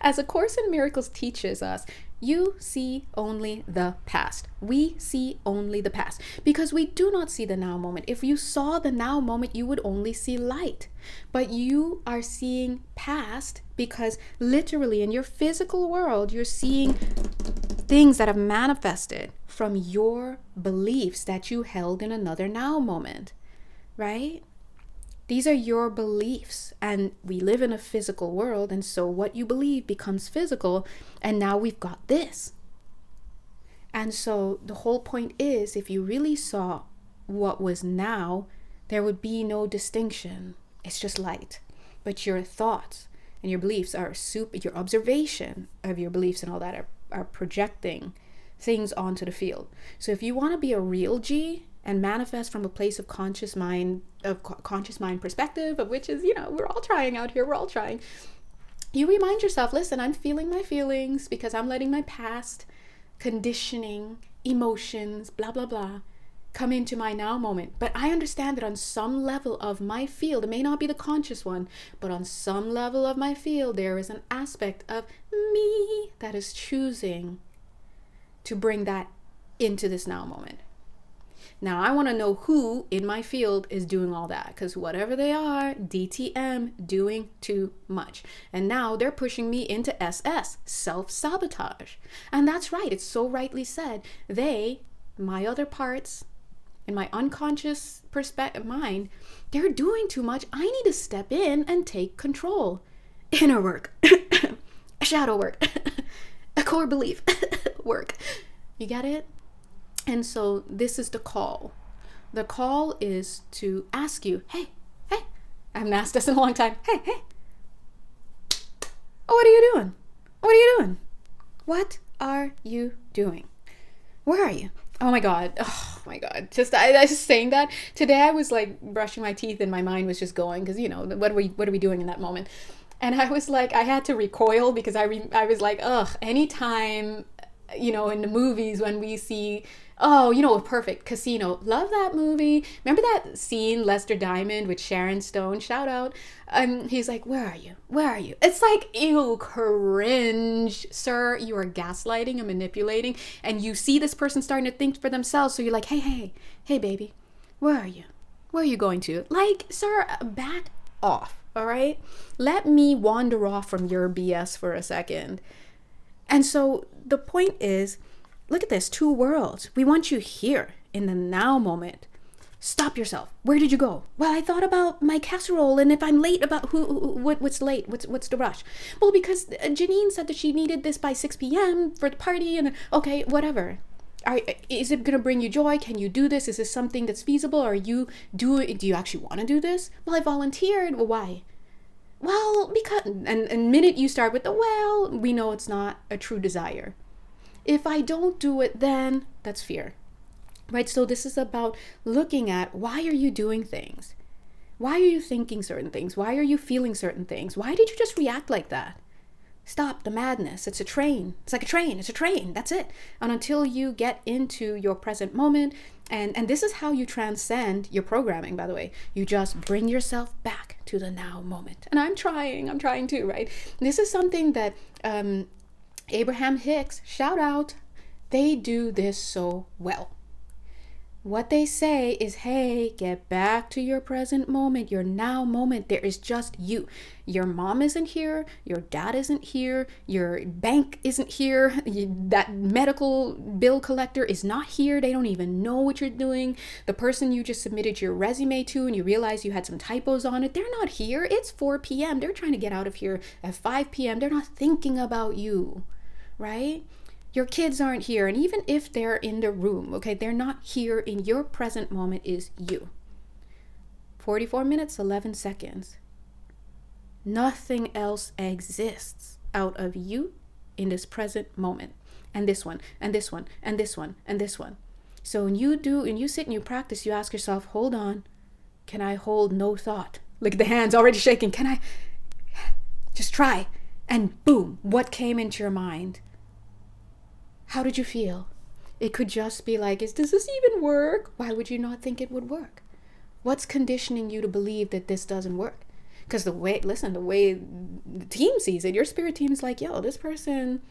As A Course in Miracles teaches us, you see only the past. We see only the past because we do not see the now moment. If you saw the now moment, you would only see light. But you are seeing past because literally in your physical world, you're seeing things that have manifested from your beliefs that you held in another now moment, right? These are your beliefs, and we live in a physical world, and so what you believe becomes physical, and now we've got this. And so the whole point is, if you really saw what was now, there would be no distinction. It's just light. But your thoughts and your beliefs are your observation of your beliefs and all that are projecting things onto the field. So if you want to be a real G and manifest from a place of conscious mind perspective, of which is, we're all trying out here, we're all trying. You remind yourself, listen, I'm feeling my feelings because I'm letting my past conditioning, emotions, blah, blah, blah, come into my now moment. But I understand that on some level of my field, it may not be the conscious one, but on some level of my field, there is an aspect of me that is choosing to bring that into this now moment. Now, I want to know who in my field is doing all that, because whatever they are, DTM, doing too much. And now they're pushing me into SS, self-sabotage. And that's right. It's so rightly said. My other parts, in my unconscious mind, they're doing too much. I need to step in and take control. Inner work, shadow work, a core belief work. You get it? And so this is the call. The call is to ask you, hey, I haven't asked this in a long time. Hey, what are you doing? What are you doing? What are you doing? Where are you? Oh my God. Just I was just saying that today. I was like brushing my teeth and my mind was just going because what are we doing in that moment? And I was like, I had to recoil because I was like, anytime in the movies when we see, Perfect Casino, love that movie. Remember that scene, Lester Diamond with Sharon Stone, shout out. He's like, where are you? It's like, ew, cringe, sir. You are gaslighting and manipulating, and you see this person starting to think for themselves, so you're like, hey baby, where are you going to? Like, sir, back off, all right? Let me wander off from your BS for a second. And so the point is, look at this, 2 worlds. We want you here in the now moment. Stop yourself. Where did you go? Well, I thought about my casserole, and if I'm late, about what's late? What's the rush? Well, because Janine said that she needed this by 6 p.m. for the party, and okay, whatever. Is it going to bring you joy? Can you do this? Is this something that's feasible? Do you actually want to do this? Well, I volunteered. Well, why? Well, because, and minute you start with we know it's not a true desire. If I don't do it, then that's fear, right? So this is about looking at, why are you doing things? Why are you thinking certain things? Why are you feeling certain things? Why did you just react like that? Stop the madness. It's a train. It's like a train. It's a train. That's it. And until you get into your present moment, and this is how you transcend your programming, by the way. You just bring yourself back to the now moment. And I'm trying to, right? This is something that Abraham Hicks, shout out, they do this so well. What they say is, hey, get back to your present moment, your now moment. There is just you. Your mom isn't here. Your dad isn't here. Your bank isn't here. That medical bill collector is not here. They don't even know what you're doing. The person you just submitted your resume to and you realize you had some typos on it, they're not here. It's 4 p.m. They're trying to get out of here at 5 p.m. They're not thinking about you, right? Your kids aren't here, and even if they're in the room, okay, they're not here. In your present moment is you. 44 minutes, 11 seconds. Nothing else exists out of you in this present moment. And this one, and this one, and this one, and this one. So when you sit and you practice, you ask yourself, hold on, can I hold no thought? Look at the hands already shaking. Can I just try? And boom, what came into your mind? How did you feel? It could just be like, does this even work? Why would you not think it would work? What's conditioning you to believe that this doesn't work? Because the way the team sees it, your spirit team is like, yo, this person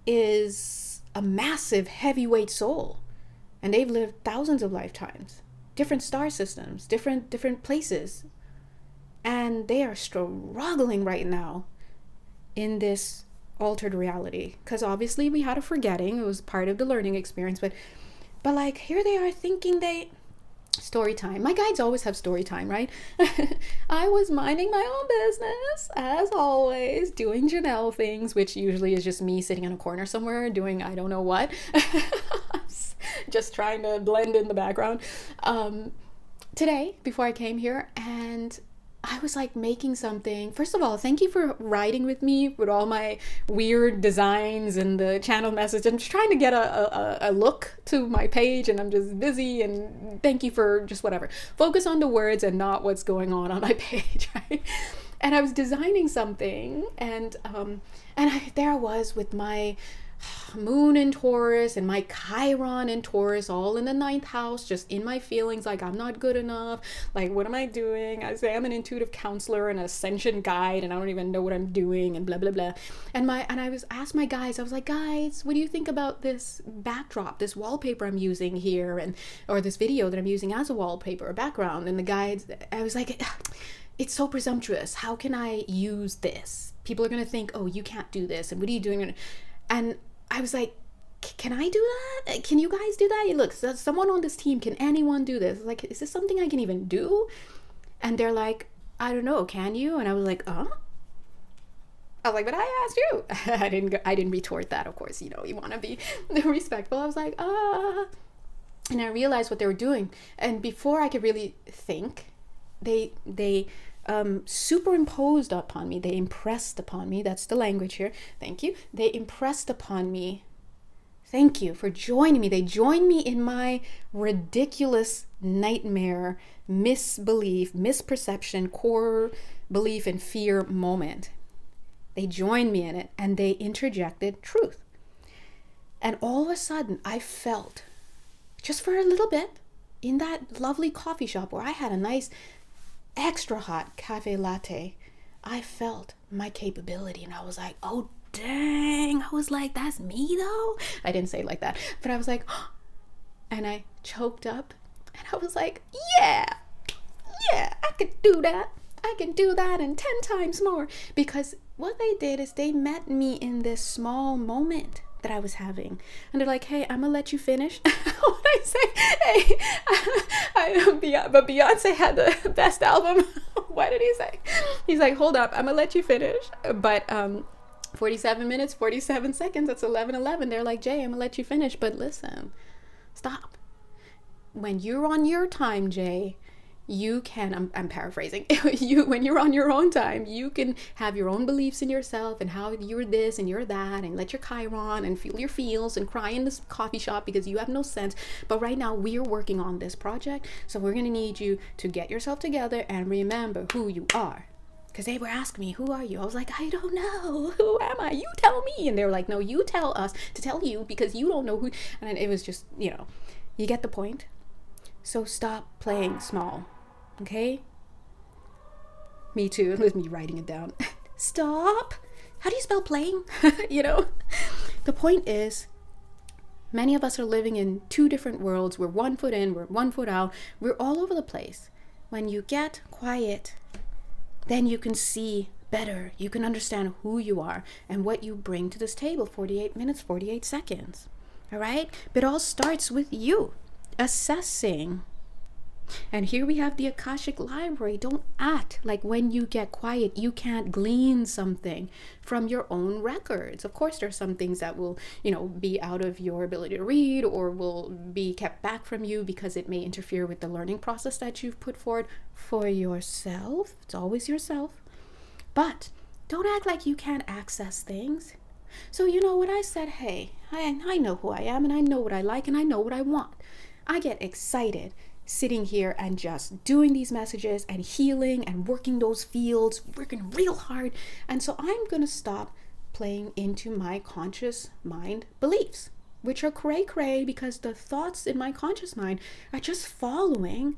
is a massive heavyweight soul. And they've lived thousands of lifetimes, different star systems, different places. And they are struggling right now in this altered reality. Because obviously we had a forgetting. It was part of the learning experience. But like, here they are thinking story time. My guides always have story time, right? I was minding my own business, as always, doing Janelle things, which usually is just me sitting in a corner somewhere doing I don't know what. Just trying to blend in the background. Today, before I came here, and I was like making something. First of all, thank you for riding with me with all my weird designs and the channel message. I'm just trying to get a look to my page, and I'm just busy, and thank you for just whatever. Focus on the words and not what's going on my page, right? And I was designing something, and there I was with my moon in Taurus and my Chiron in Taurus, all in the 9th house, just in my feelings, like I'm not good enough, like what am I doing? I say I'm an intuitive counselor and an ascension guide, and I don't even know what I'm doing, and blah blah blah. And I was asked my guys, I was like, guys, what do you think about this backdrop, this wallpaper I'm using here, or this video that I'm using as a wallpaper or background? And the guides, I was like, it's so presumptuous. How can I use this? People are gonna think, oh, you can't do this, and what are you doing? And I was like, can I do that? Can you guys do that? Look, someone on this team, can anyone do this? Like, is this something I can even do? And they're like, I don't know, can you? And I was like, I was like, but I asked you. I didn't retort that, of course, you want to be respectful. I was like, and I realized what they were doing. And before I could really think, they superimposed upon me. They impressed upon me. That's the language here. Thank you. They impressed upon me. Thank you for joining me. They joined me in my ridiculous nightmare, misbelief, misperception, core belief and fear moment. They joined me in it, and they interjected truth. And all of a sudden, I felt, just for a little bit, in that lovely coffee shop where I had a nice extra hot cafe latte, I felt my capability, and I was like, oh dang. I was like, that's me though. I didn't say it like that, but I was like, oh. And I choked up, and I was like, yeah, I could do that. I can do that and 10 times more. Because what they did is they met me in this small moment that I was having, and they're like, hey, I'm gonna let you finish. What I say, hey, but Beyonce had the best album. What did he say? He's like, hold up, I'm gonna let you finish, but 47 minutes 47 seconds, that's 11:11. They're like, Jay, I'm gonna let you finish, but listen, stop. When you're on your time, Jay, you can, I'm paraphrasing, when you're on your own time, you can have your own beliefs in yourself and how you're this and you're that, and let your Chiron and feel your feels and cry in this coffee shop because you have no sense. But right now we're working on this project, so we're going to need you to get yourself together and remember who you are. Because they were asking me, who are you? I was like, I don't know. Who am I? You tell me. And they were like, no, you tell us to tell you, because you don't know who. And it was just, you get the point. So stop playing small. Okay? Me too. With me writing it down. Stop. How do you spell playing? The point is, many of us are living in two different worlds. We're 1 foot in, we're 1 foot out. We're all over the place. When you get quiet, then you can see better. You can understand who you are and what you bring to this table. 48 minutes, 48 seconds. All right? But it all starts with you assessing. And here we have the Akashic library. Don't act like when you get quiet, you can't glean something from your own records. Of course, there's some things that will, be out of your ability to read, or will be kept back from you because it may interfere with the learning process that you've put forward for yourself. It's always yourself. But don't act like you can't access things. So, when I said, hey, I know who I am, and I know what I like, and I know what I want. I get excited sitting here and just doing these messages and healing and working those fields, working real hard. And so I'm going to stop playing into my conscious mind beliefs, which are cray-cray, because the thoughts in my conscious mind are just following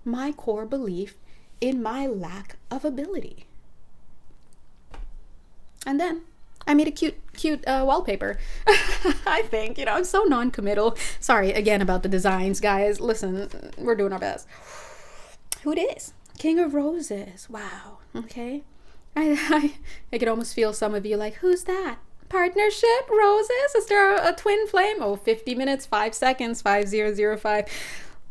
my core belief in my lack of ability. And then I made a cute wallpaper. I think, I'm so non-committal. Sorry again about the designs, guys. Listen, we're doing our best. Who it is? King of Roses. Wow. Okay. I could almost feel some of you like, who's that? Partnership Roses? Is there a twin flame? Oh, 50 minutes, 5 seconds, 5005.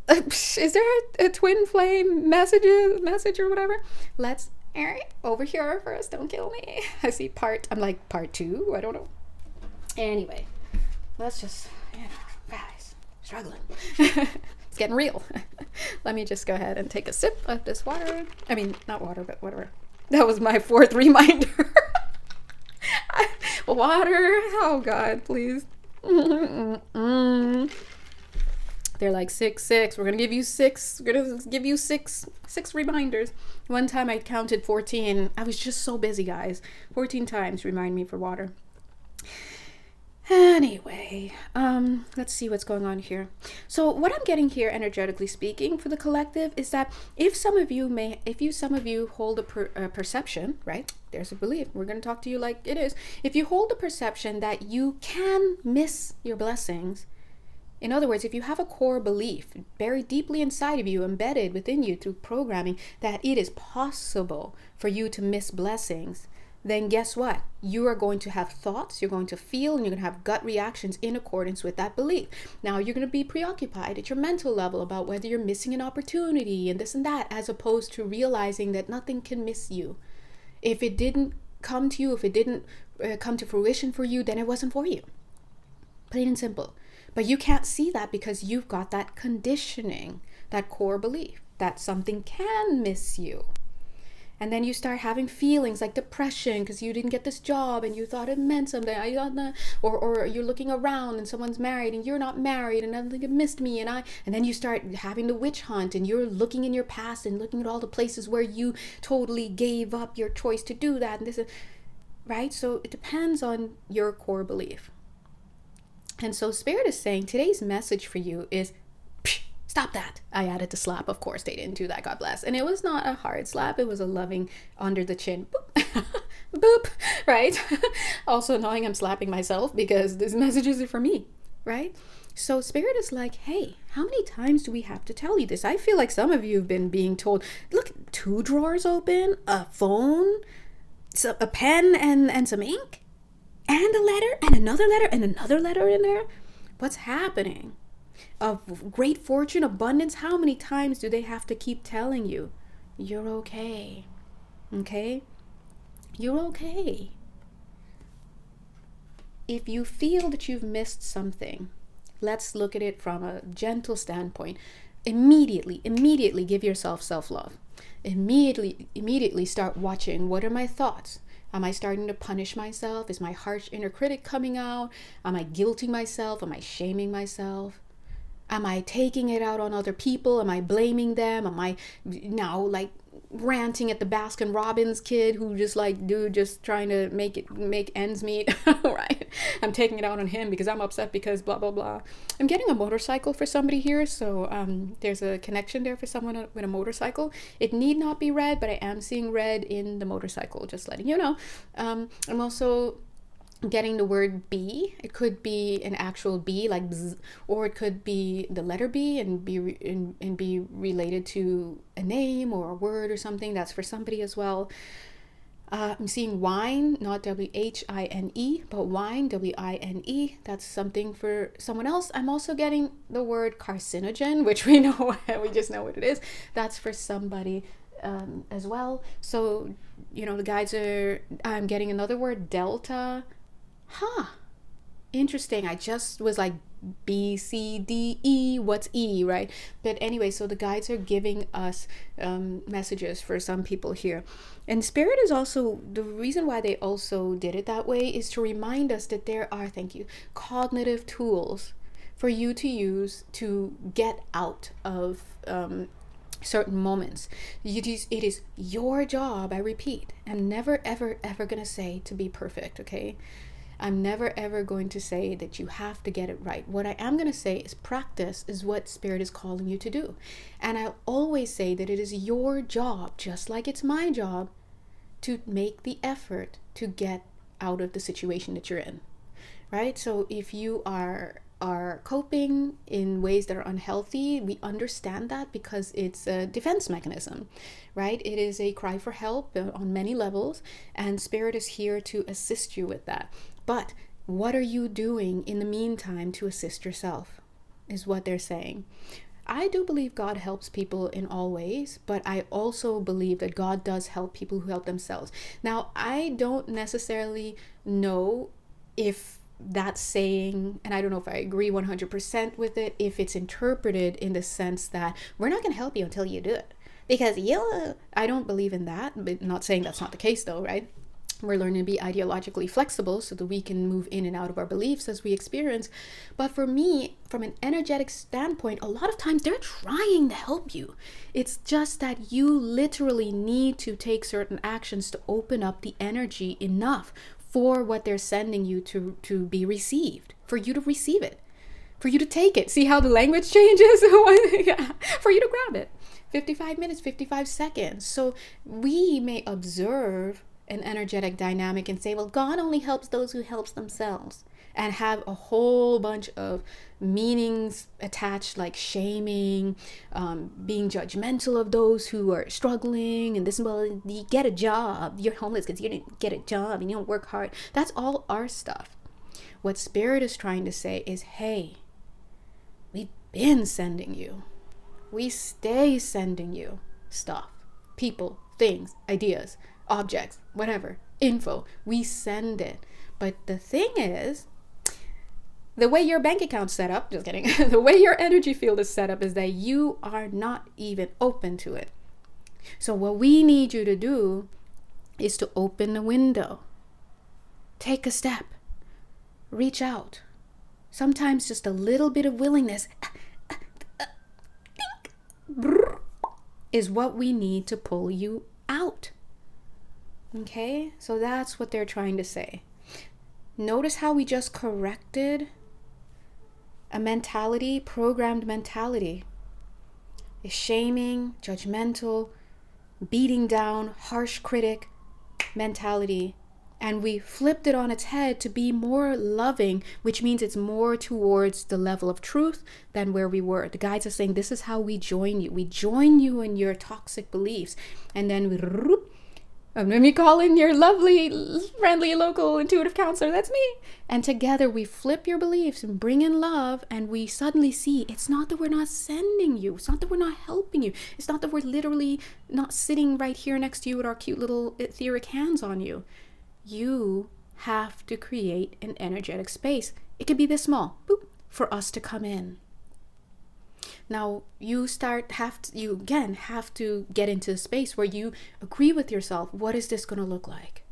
Is there a twin flame message or whatever? Let's over here first, don't kill me. I see I'm like part 2, I don't know. Anyway, let's just, guys, struggling. It's getting real. Let me just go ahead and take a sip of this water. I mean, not water, but whatever. That was my 4th reminder. Water, oh God, please. They're like 6. We're gonna give you 6. We're gonna give you six reminders. One time I counted 14. I was just so busy, guys. 14 times remind me for water. Anyway, let's see what's going on here. So what I'm getting here, energetically speaking, for the collective is that if some of you hold a perception, right? There's a belief. We're going to talk to you like it is. If you hold the perception that you can miss your blessings, in other words, if you have a core belief buried deeply inside of you, embedded within you through programming, that it is possible for you to miss blessings, then guess what? You are going to have thoughts, you're going to feel, and you're going to have gut reactions in accordance with that belief. Now, you're going to be preoccupied at your mental level about whether you're missing an opportunity and this and that, as opposed to realizing that nothing can miss you. If it didn't come to you, if it didn't come to fruition for you, then it wasn't for you. Plain and simple. But you can't see that because you've got that conditioning, that core belief that something can miss you. And then you start having feelings like depression because you didn't get this job and you thought it meant something. Or you're looking around and someone's married and you're not married and I think it missed me. And then you start having the witch hunt and you're looking in your past and looking at all the places where you totally gave up your choice to do that. And this is, right? So it depends on your core belief. And so Spirit is saying today's message for you is, stop that. I added the slap. Of course, they didn't do that. God bless. And it was not a hard slap. It was a loving under the chin. Boop. Boop. Right? Also knowing I'm slapping myself because these messages are for me. Right? So Spirit is like, hey, how many times do we have to tell you this? I feel like some of you have been being told, look, 2 drawers open, a phone, a pen and some ink, and a letter, and another letter, and another letter in there. What's happening? Of great fortune, abundance, how many times do they have to keep telling you, you're okay? Okay? You're okay. If you feel that you've missed something, let's look at it from a gentle standpoint. Immediately give yourself self-love. Immediately start watching, what are my thoughts? Am I starting to punish myself? Is my harsh inner critic coming out? Am I guilting myself? Am I shaming myself? Am I taking it out on other people? Am I blaming them? Am I now like ranting at the Baskin Robbins kid who just like, dude, just trying to make ends meet, right? I'm taking it out on him because I'm upset because blah, blah, blah. I'm getting a motorcycle for somebody here. So there's a connection there for someone with a motorcycle. It need not be red, but I am seeing red in the motorcycle, just letting you know. I'm also getting the word B. It could be an actual B, like bzz, or it could be the letter B and be related to a name or a word or something. That's for somebody as well. I'm seeing wine, not W-H-I-N-E, but wine, W-I-N-E. That's something for someone else. I'm also getting the word carcinogen, which we know, we just know what it is. That's for somebody as well. So, the guides I'm getting another word, delta. Interesting. I just was like B, C, D, E. What's E, right? But anyway, so the guides are giving us messages for some people here. And Spirit is also, the reason why they also did it that way is to remind us that there are, thank you, cognitive tools for you to use to get out of certain moments. It is your job, I repeat. I'm never, ever, ever going to say to be perfect, okay? I'm never, ever going to say that you have to get it right. What I am going to say is practice is what Spirit is calling you to do. And I'll always say that it is your job, just like it's my job, to make the effort to get out of the situation that you're in, right? So if you are coping in ways that are unhealthy, we understand that because it's a defense mechanism, right? It is a cry for help on many levels, and Spirit is here to assist you with that. But what are you doing in the meantime to assist yourself, is what they're saying. I do believe God helps people in all ways, but I also believe that God does help people who help themselves. Now, I don't necessarily know if that saying, and I don't know if I agree 100% with it, if it's interpreted in the sense that we're not going to help you until you do it. Because I don't believe in that, but not saying that's not the case though, right? We're learning to be ideologically flexible so that we can move in and out of our beliefs as we experience. But for me, from an energetic standpoint, a lot of times they're trying to help you. It's just that you literally need to take certain actions to open up the energy enough for what they're sending you to be received, for you to receive it, for you to take it. See how the language changes? For you to grab it. 55 minutes, 55 seconds. So we may observe an energetic dynamic and say, well, God only helps those who helps themselves, and have a whole bunch of meanings attached, like shaming, being judgmental of those who are struggling, and this, well, you get a job, you're homeless because you didn't get a job and you don't work hard. That's all our stuff. What Spirit is trying to say is, hey, we've been sending you. We stay sending you stuff, people, things, ideas, objects, whatever, info. We send it. But the thing is, the way your bank account's set up, just kidding, the way your energy field is set up is that you are not even open to it. So what we need you to do is to open the window. Take a step. Reach out. Sometimes just a little bit of willingness is what we need to pull you out. Okay? So that's what they're trying to say. Notice how we just corrected a mentality, programmed mentality. A shaming, judgmental, beating down, harsh critic mentality. And we flipped it on its head to be more loving, which means it's more towards the level of truth than where we were. The guides are saying, this is how we join you. We join you in your toxic beliefs. And then let me call in your lovely, friendly, local intuitive counselor. That's me. And together we flip your beliefs and bring in love. And we suddenly see it's not that we're not sending you. It's not that we're not helping you. It's not that we're literally not sitting right here next to you with our cute little etheric hands on you. You have to create an energetic space. It could be this small, boop, for us to come in. Now you have to get into a space where you agree with yourself. What is this going to look like?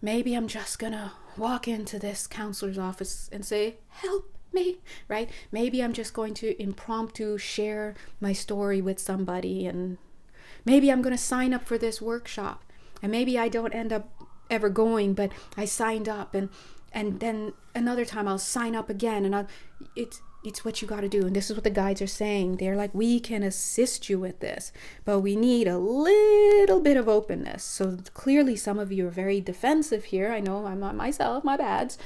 Maybe I'm just going to walk into this counselor's office and say, help me, right? Maybe I'm just going to impromptu share my story with somebody, and maybe I'm going to sign up for this workshop, and maybe I don't end up ever going, but I signed up, and then another time I'll sign up again, and it's what you got to do. And this is what the guides are saying. They're like, we can assist you with this, but we need a little bit of openness. So clearly some of you are very defensive here. I know I'm not myself, my bads.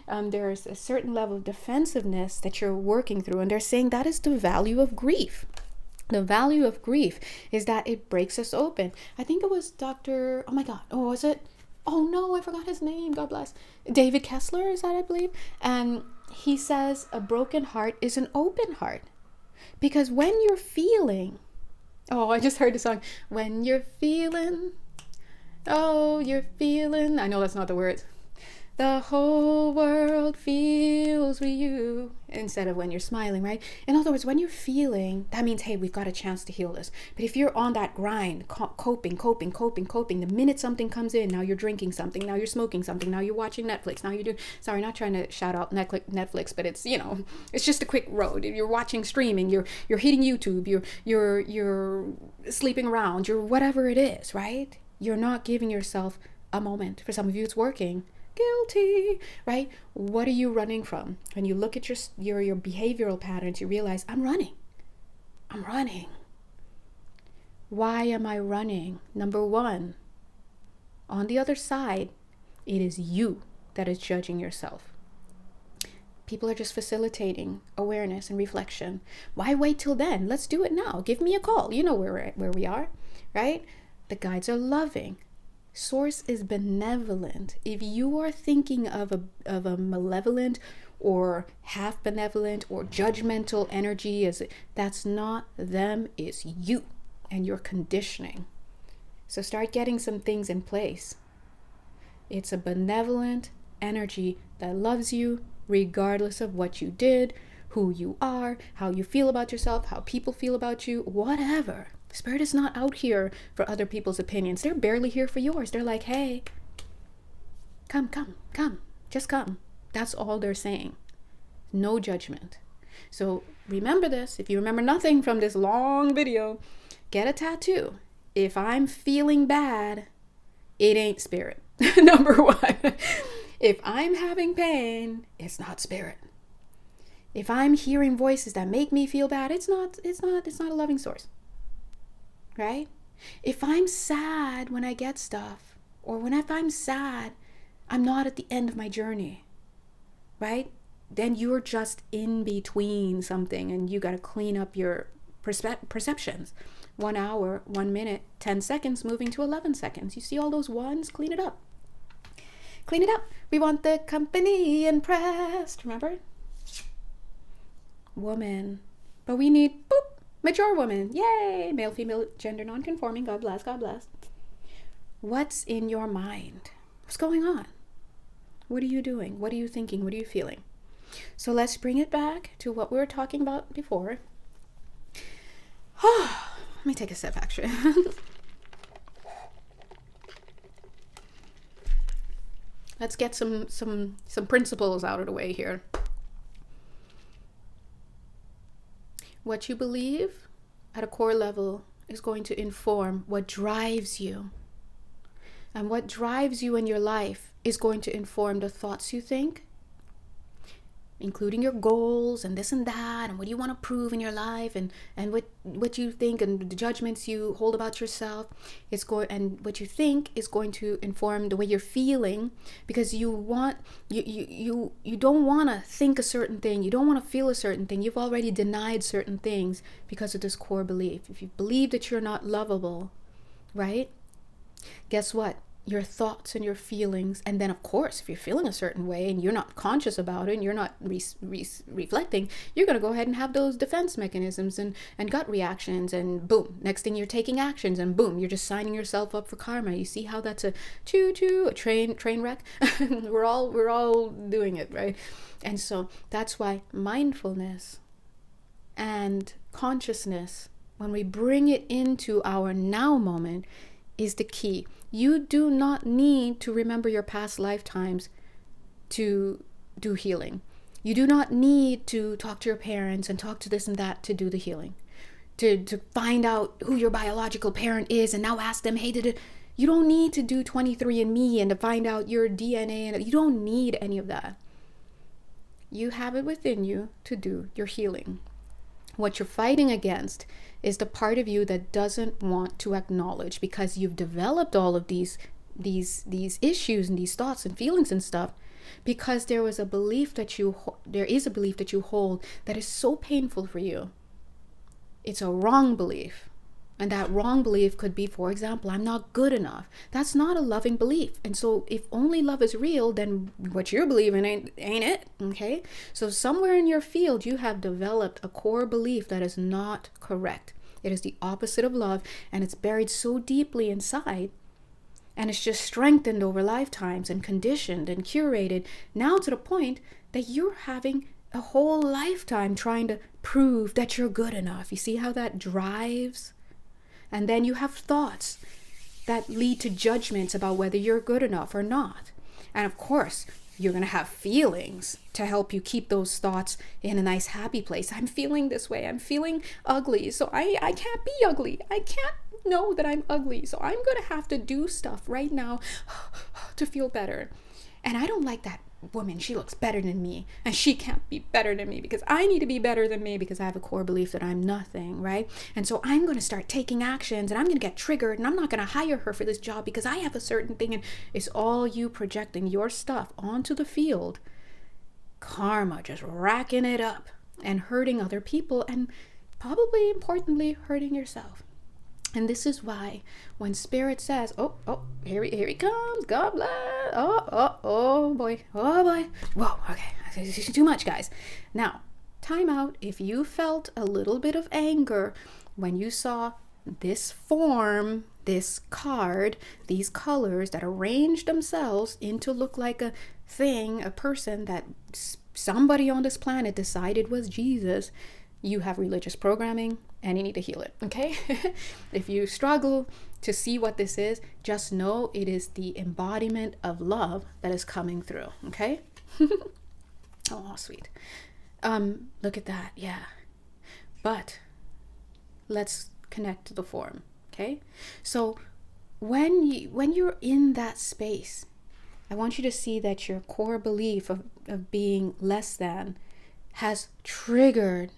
There's a certain level of defensiveness that you're working through, and they're saying that is the value of grief. The value of grief is that it breaks us open. I think it was was it? Oh no, I forgot his name. God bless. David Kessler, is that, I believe? And he says a broken heart is an open heart. Because when you're feeling, I just heard the song, when you're feeling, I know that's not the words. The whole world feels with you. Instead of when you're smiling, right? In other words, when you're feeling, that means, hey, we've got a chance to heal this. But if you're on that grind, coping, the minute something comes in, now you're drinking something, now you're smoking something, now you're watching Netflix, now you're doing, sorry, not trying to shout out Netflix, but it's, it's just a quick road. You're watching streaming, you're hitting YouTube, you're sleeping around, you're whatever it is, right? You're not giving yourself a moment. For some of you, it's working. Guilty, right? What are you running from? When you look at your behavioral patterns, you realize, I'm running. Why am I running? Number one, on the other side, it is you that is judging yourself. People are just facilitating awareness and reflection. Why wait till then? Let's do it now. Give me a call. You know where we are, right? The guides are loving. Source is benevolent. If you are thinking of a malevolent or half benevolent or judgmental energy, that's not them, it's you and your conditioning. So start getting some things in place. It's a benevolent energy that loves you regardless of what you did, who you are, how you feel about yourself, how people feel about you, whatever. Spirit is not out here for other people's opinions. They're barely here for yours. They're like, hey, come, just come. That's all they're saying. No judgment. So remember this. If you remember nothing from this long video, get a tattoo. If I'm feeling bad, it ain't spirit. Number one. If I'm having pain, it's not spirit. If I'm hearing voices that make me feel bad, it's not a loving source. Right? If I'm sad when I get stuff, or if I'm sad, I'm not at the end of my journey, right? Then you're just in between something and you got to clean up your perceptions. 1 hour, 1 minute, 10 seconds, moving to 11 seconds. You see all those ones? Clean it up. Clean it up. We want the company impressed. Remember? Woman. But we need, mature woman. Yay! Male, female, gender non-conforming. God bless, God bless. What's in your mind? What's going on? What are you doing? What are you thinking? What are you feeling? So let's bring it back to what we were talking about before. Let me take a step, actually. Let's get some principles out of the way here. What you believe at a core level is going to inform what drives you. And what drives you in your life is going to inform the thoughts you think, including your goals and this and that and what you want to prove in your life and what you think and the judgments you hold about yourself. And what you think is going to inform the way you're feeling, because you don't want to think a certain thing, you don't want to feel a certain thing. You've already denied certain things because of this core belief. If you believe that you're not lovable, right? Guess what? Your thoughts and your feelings, and then of course if you're feeling a certain way and you're not conscious about it and you're not reflecting, you're going to go ahead and have those defense mechanisms and gut reactions, and boom, next thing you're taking actions, and boom, you're just signing yourself up for karma. You see how that's a train wreck? we're all doing it, right? And so that's why mindfulness and consciousness, when we bring it into our now moment, is the key. You do not need to remember your past lifetimes to do healing. You do not need to talk to your parents and talk to this and that to do the healing. To find out who your biological parent is and now ask them, hey, you don't need to do 23andMe and to find out your DNA. And you don't need any of that. You have it within you to do your healing. What you're fighting against is the part of you that doesn't want to acknowledge, because you've developed all of these issues and these thoughts and feelings and stuff because there is a belief that you hold that is so painful for you. It's a wrong belief. And that wrong belief could be, for example, I'm not good enough. That's not a loving belief. And so if only love is real, then what you're believing ain't it, okay? So somewhere in your field, you have developed a core belief that is not correct. It is the opposite of love, and it's buried so deeply inside And it's just strengthened over lifetimes and conditioned and curated now to the point that you're having a whole lifetime trying to prove that you're good enough. You see how that drives? And then you have thoughts that lead to judgments about whether you're good enough or not. And of course, you're going to have feelings to help you keep those thoughts in a nice, happy place. I'm feeling this way. I'm feeling ugly. So I can't be ugly. I can't know that I'm ugly. So I'm going to have to do stuff right now to feel better. And I don't like that woman. She looks better than me. And she can't be better than me because I need to be better than me because I have a core belief that I'm nothing, right? And so I'm going to start taking actions and I'm going to get triggered and I'm not going to hire her for this job because I have a certain thing. And it's all you projecting your stuff onto the field. Karma, just racking it up and hurting other people and probably importantly hurting yourself. And this is why when Spirit says, oh, here he comes, God bless, oh boy, whoa, okay, this is too much, guys. Now, time out. If you felt a little bit of anger when you saw this form, this card, these colors that arrange themselves into look like a thing, a person that somebody on this planet decided was Jesus, you have religious programming and you need to heal it, okay? If you struggle to see what this is, just know it is the embodiment of love that is coming through, okay? Oh, sweet. Look at that, yeah. But let's connect to the form, okay? So when you're in that space, I want you to see that your core belief of being less than has triggered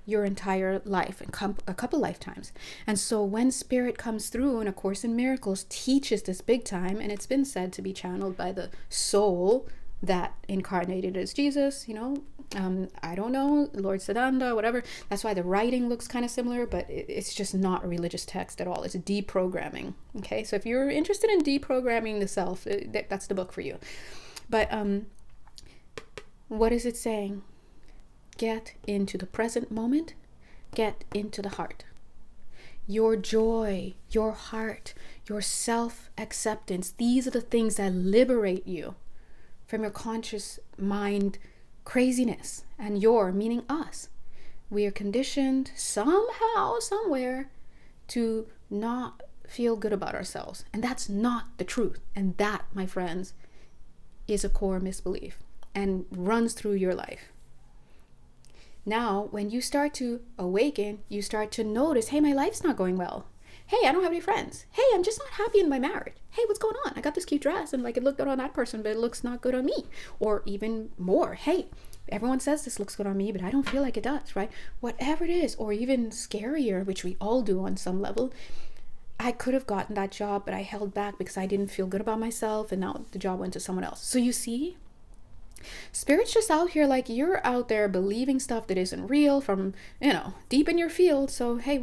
your entire life and a couple lifetimes. And so when Spirit comes through and A Course in Miracles teaches this big time, and it's been said to be channeled by the soul that incarnated as Jesus, I don't know, Lord Siddhanta, whatever. That's why the writing looks kind of similar, but it's just not a religious text at all. It's deprogramming. Okay, so if you're interested in deprogramming the self, that's the book for you. But what is it saying? Get into the present moment. Get into the heart. Your joy, your heart, your self-acceptance. These are the things that liberate you from your conscious mind craziness. And your, meaning us. We are conditioned somehow, somewhere, to not feel good about ourselves. And that's not the truth. And that, my friends, is a core misbelief and runs through your life. Now, when you start to awaken, you start to notice, hey, my life's not going well. Hey, I don't have any friends. Hey, I'm just not happy in my marriage. Hey, what's going on? I got this cute dress and it looked good on that person, but it looks not good on me. Or even more, hey, everyone says this looks good on me, but I don't feel like it does, right? Whatever it is, or even scarier, which we all do on some level, I could have gotten that job, but I held back because I didn't feel good about myself, and now the job went to someone else. So you see, Spirit's just out here you're out there believing stuff that isn't real from, deep in your field. So, hey,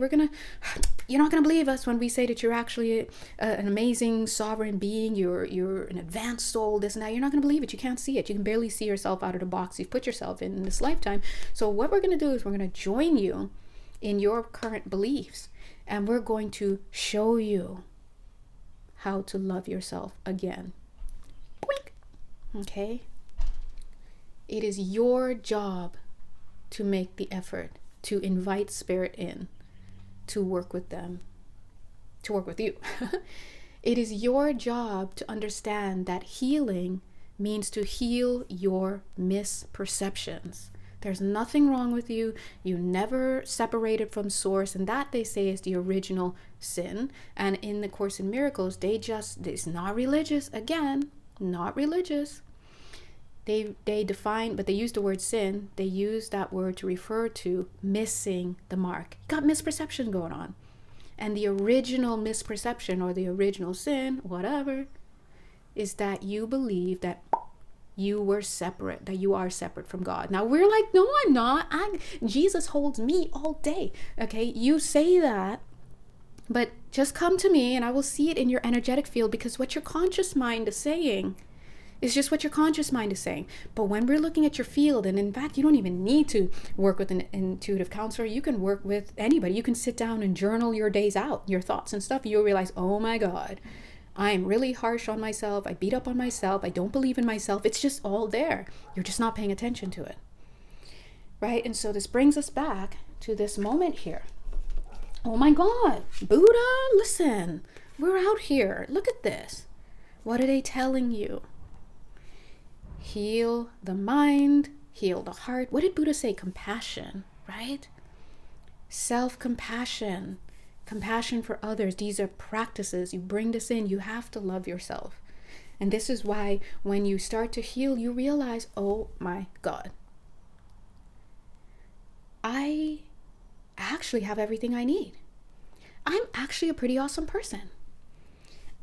you're not going to believe us when we say that you're actually an amazing sovereign being. You're an advanced soul, this and that. You're not going to believe it. You can't see it. You can barely see yourself out of the box you've put yourself in this lifetime. So what we're going to do is we're going to join you in your current beliefs. And we're going to show you how to love yourself again. Okay? It is your job to make the effort, to invite Spirit in, to work with them, to work with you. It is your job to understand that healing means to heal your misperceptions. There's nothing wrong with you. You never separated from Source, and that, they say, is the original sin. And in the Course in Miracles, it's not religious. Again, not religious. They define, but they use the word sin. They use that word to refer to missing the mark. Got misperception going on. And the original misperception or the original sin, whatever, is that you believe that you were separate, that you are separate from God. Now we're like, no, I'm not. Jesus holds me all day. Okay, you say that, but just come to me and I will see it in your energetic field, because what your conscious mind is saying is just what your conscious mind is saying. But when we're looking at your field, and in fact, you don't even need to work with an intuitive counselor. You can work with anybody. You can sit down and journal your days out, your thoughts and stuff. You'll realize, oh my God, I'm really harsh on myself. I beat up on myself. I don't believe in myself. It's just all there. You're just not paying attention to it. Right? And so this brings us back to this moment here. Oh my God, Buddha, listen, we're out here. Look at this. What are they telling you? Heal the mind, heal the heart. What did Buddha say? Compassion, right? Self-compassion, compassion for others. These are practices. You bring this in. You have to love yourself. And this is why when you start to heal, you realize, oh my God, I actually have everything I need. I'm actually a pretty awesome person.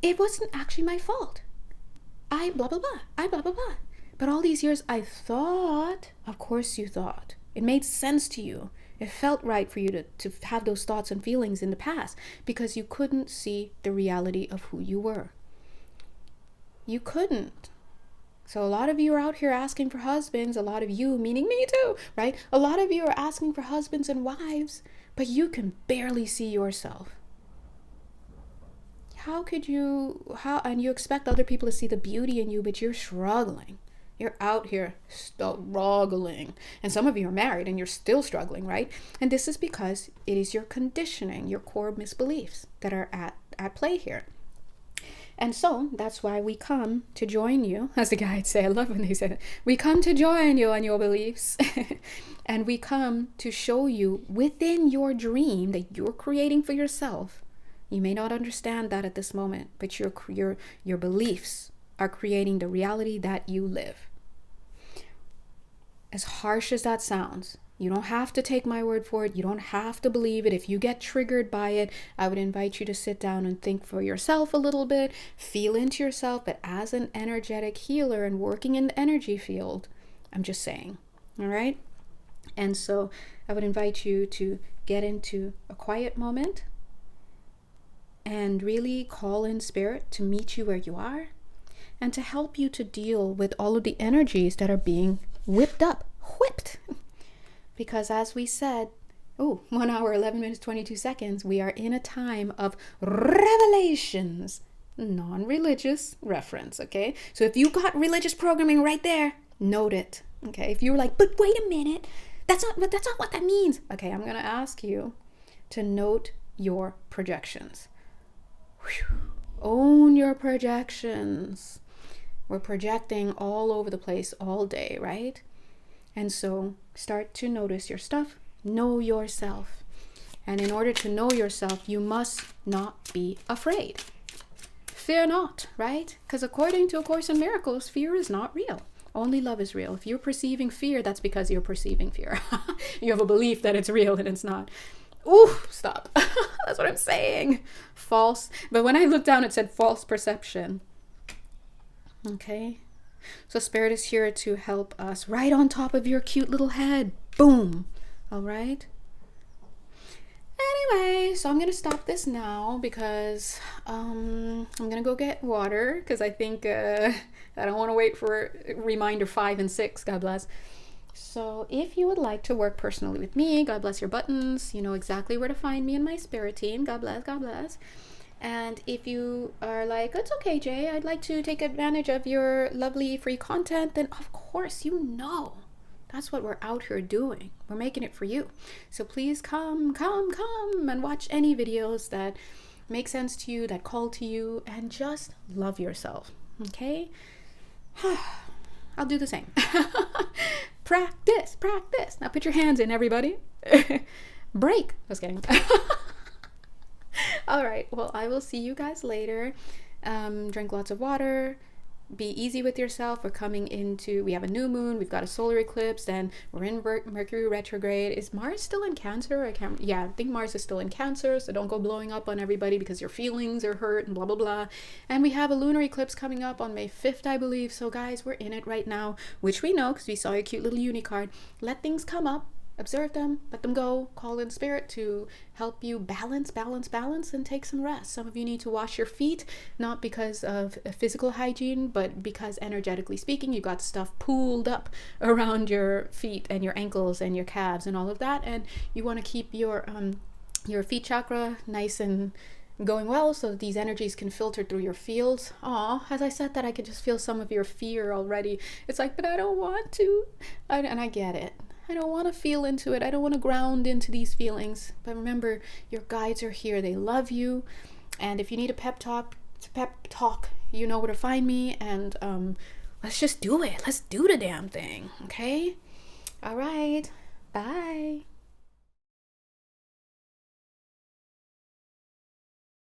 It wasn't actually my fault. I blah, blah, blah. I blah, blah, blah. But all these years I thought, of course you thought. It made sense to you. It felt right for you to have those thoughts and feelings in the past because you couldn't see the reality of who you were. You couldn't. So a lot of you are out here asking for husbands, a lot of you, meaning me too, right? A lot of you are asking for husbands and wives, but you can barely see yourself. How could you, and you expect other people to see the beauty in you, but you're struggling. You're out here struggling. And some of you are married and you're still struggling, right? And this is because it is your conditioning, your core misbeliefs that are at play here. And so that's why we come to join you, as the guides say. I love when they say that. We come to join you on your beliefs. And we come to show you within your dream that you're creating for yourself. You may not understand that at this moment, but your beliefs are creating the reality that you live. As harsh as that sounds, you don't have to take my word for it. You don't have to believe it. If you get triggered by it, I would invite you to sit down and think for yourself a little bit, feel into yourself. But as an energetic healer and working in the energy field, I'm just saying, all right? And so I would invite you to get into a quiet moment and really call in spirit to meet you where you are and to help you to deal with all of the energies that are being whipped. Because as we said, 1 hour, 11 minutes, 22 seconds, we are in a time of revelations, non-religious reference, okay? So if you got religious programming right there, note it, okay? If you were like, but wait a minute, that's not what that means. Okay, I'm going to ask you to note your projections. Own your projections. We're projecting all over the place all day, right? And so start to notice your stuff. Know yourself. And in order to know yourself, you must not be afraid. Fear not, right? Because according to A Course in Miracles, fear is not real. Only love is real. If you're perceiving fear, that's because you're perceiving fear. You have a belief that it's real and it's not. Ooh, stop. That's what I'm saying. False. But when I looked down, it said false perception. Okay. So Spirit is here to help us right on top of your cute little head. Boom. All right. Anyway, so I'm going to stop this now because I'm going to go get water because I think I don't want to wait for reminder 5 and 6. God bless. So if you would like to work personally with me, God bless your buttons. You know exactly where to find me and my spirit team. God bless, God bless. And if you are like, it's okay, Jay, I'd like to take advantage of your lovely free content, then of course, you know, that's what we're out here doing. We're making it for you. So please come and watch any videos that make sense to you, that call to you, and just love yourself. Okay? I'll do the same. Practice. Now put your hands in, everybody. Break. Just kidding. All right. Well, I will see you guys later. Drink lots of water. Be easy with yourself. We have a new moon. We've got a solar eclipse. Then we're in Mercury retrograde. Is Mars still in Cancer? I think Mars is still in Cancer. So don't go blowing up on everybody because your feelings are hurt and blah, blah, blah. And we have a lunar eclipse coming up on May 5th, I believe. So guys, we're in it right now, which we know because we saw your cute little uni card. Let things come up. Observe them, let them go, call in spirit to help you balance, and take some rest. Some of you need to wash your feet, not because of physical hygiene, but because energetically speaking, you got stuff pooled up around your feet and your ankles and your calves and all of that. And you want to keep your feet chakra nice and going well so that these energies can filter through your fields. Aw, as I said that, I could just feel some of your fear already. It's like, but I don't want to. And I get it. I don't want to feel into it. I don't want to ground into these feelings. But remember, your guides are here. They love you. And if you need a pep talk, you know where to find me. And let's just do it. Let's do the damn thing. Okay? All right. Bye.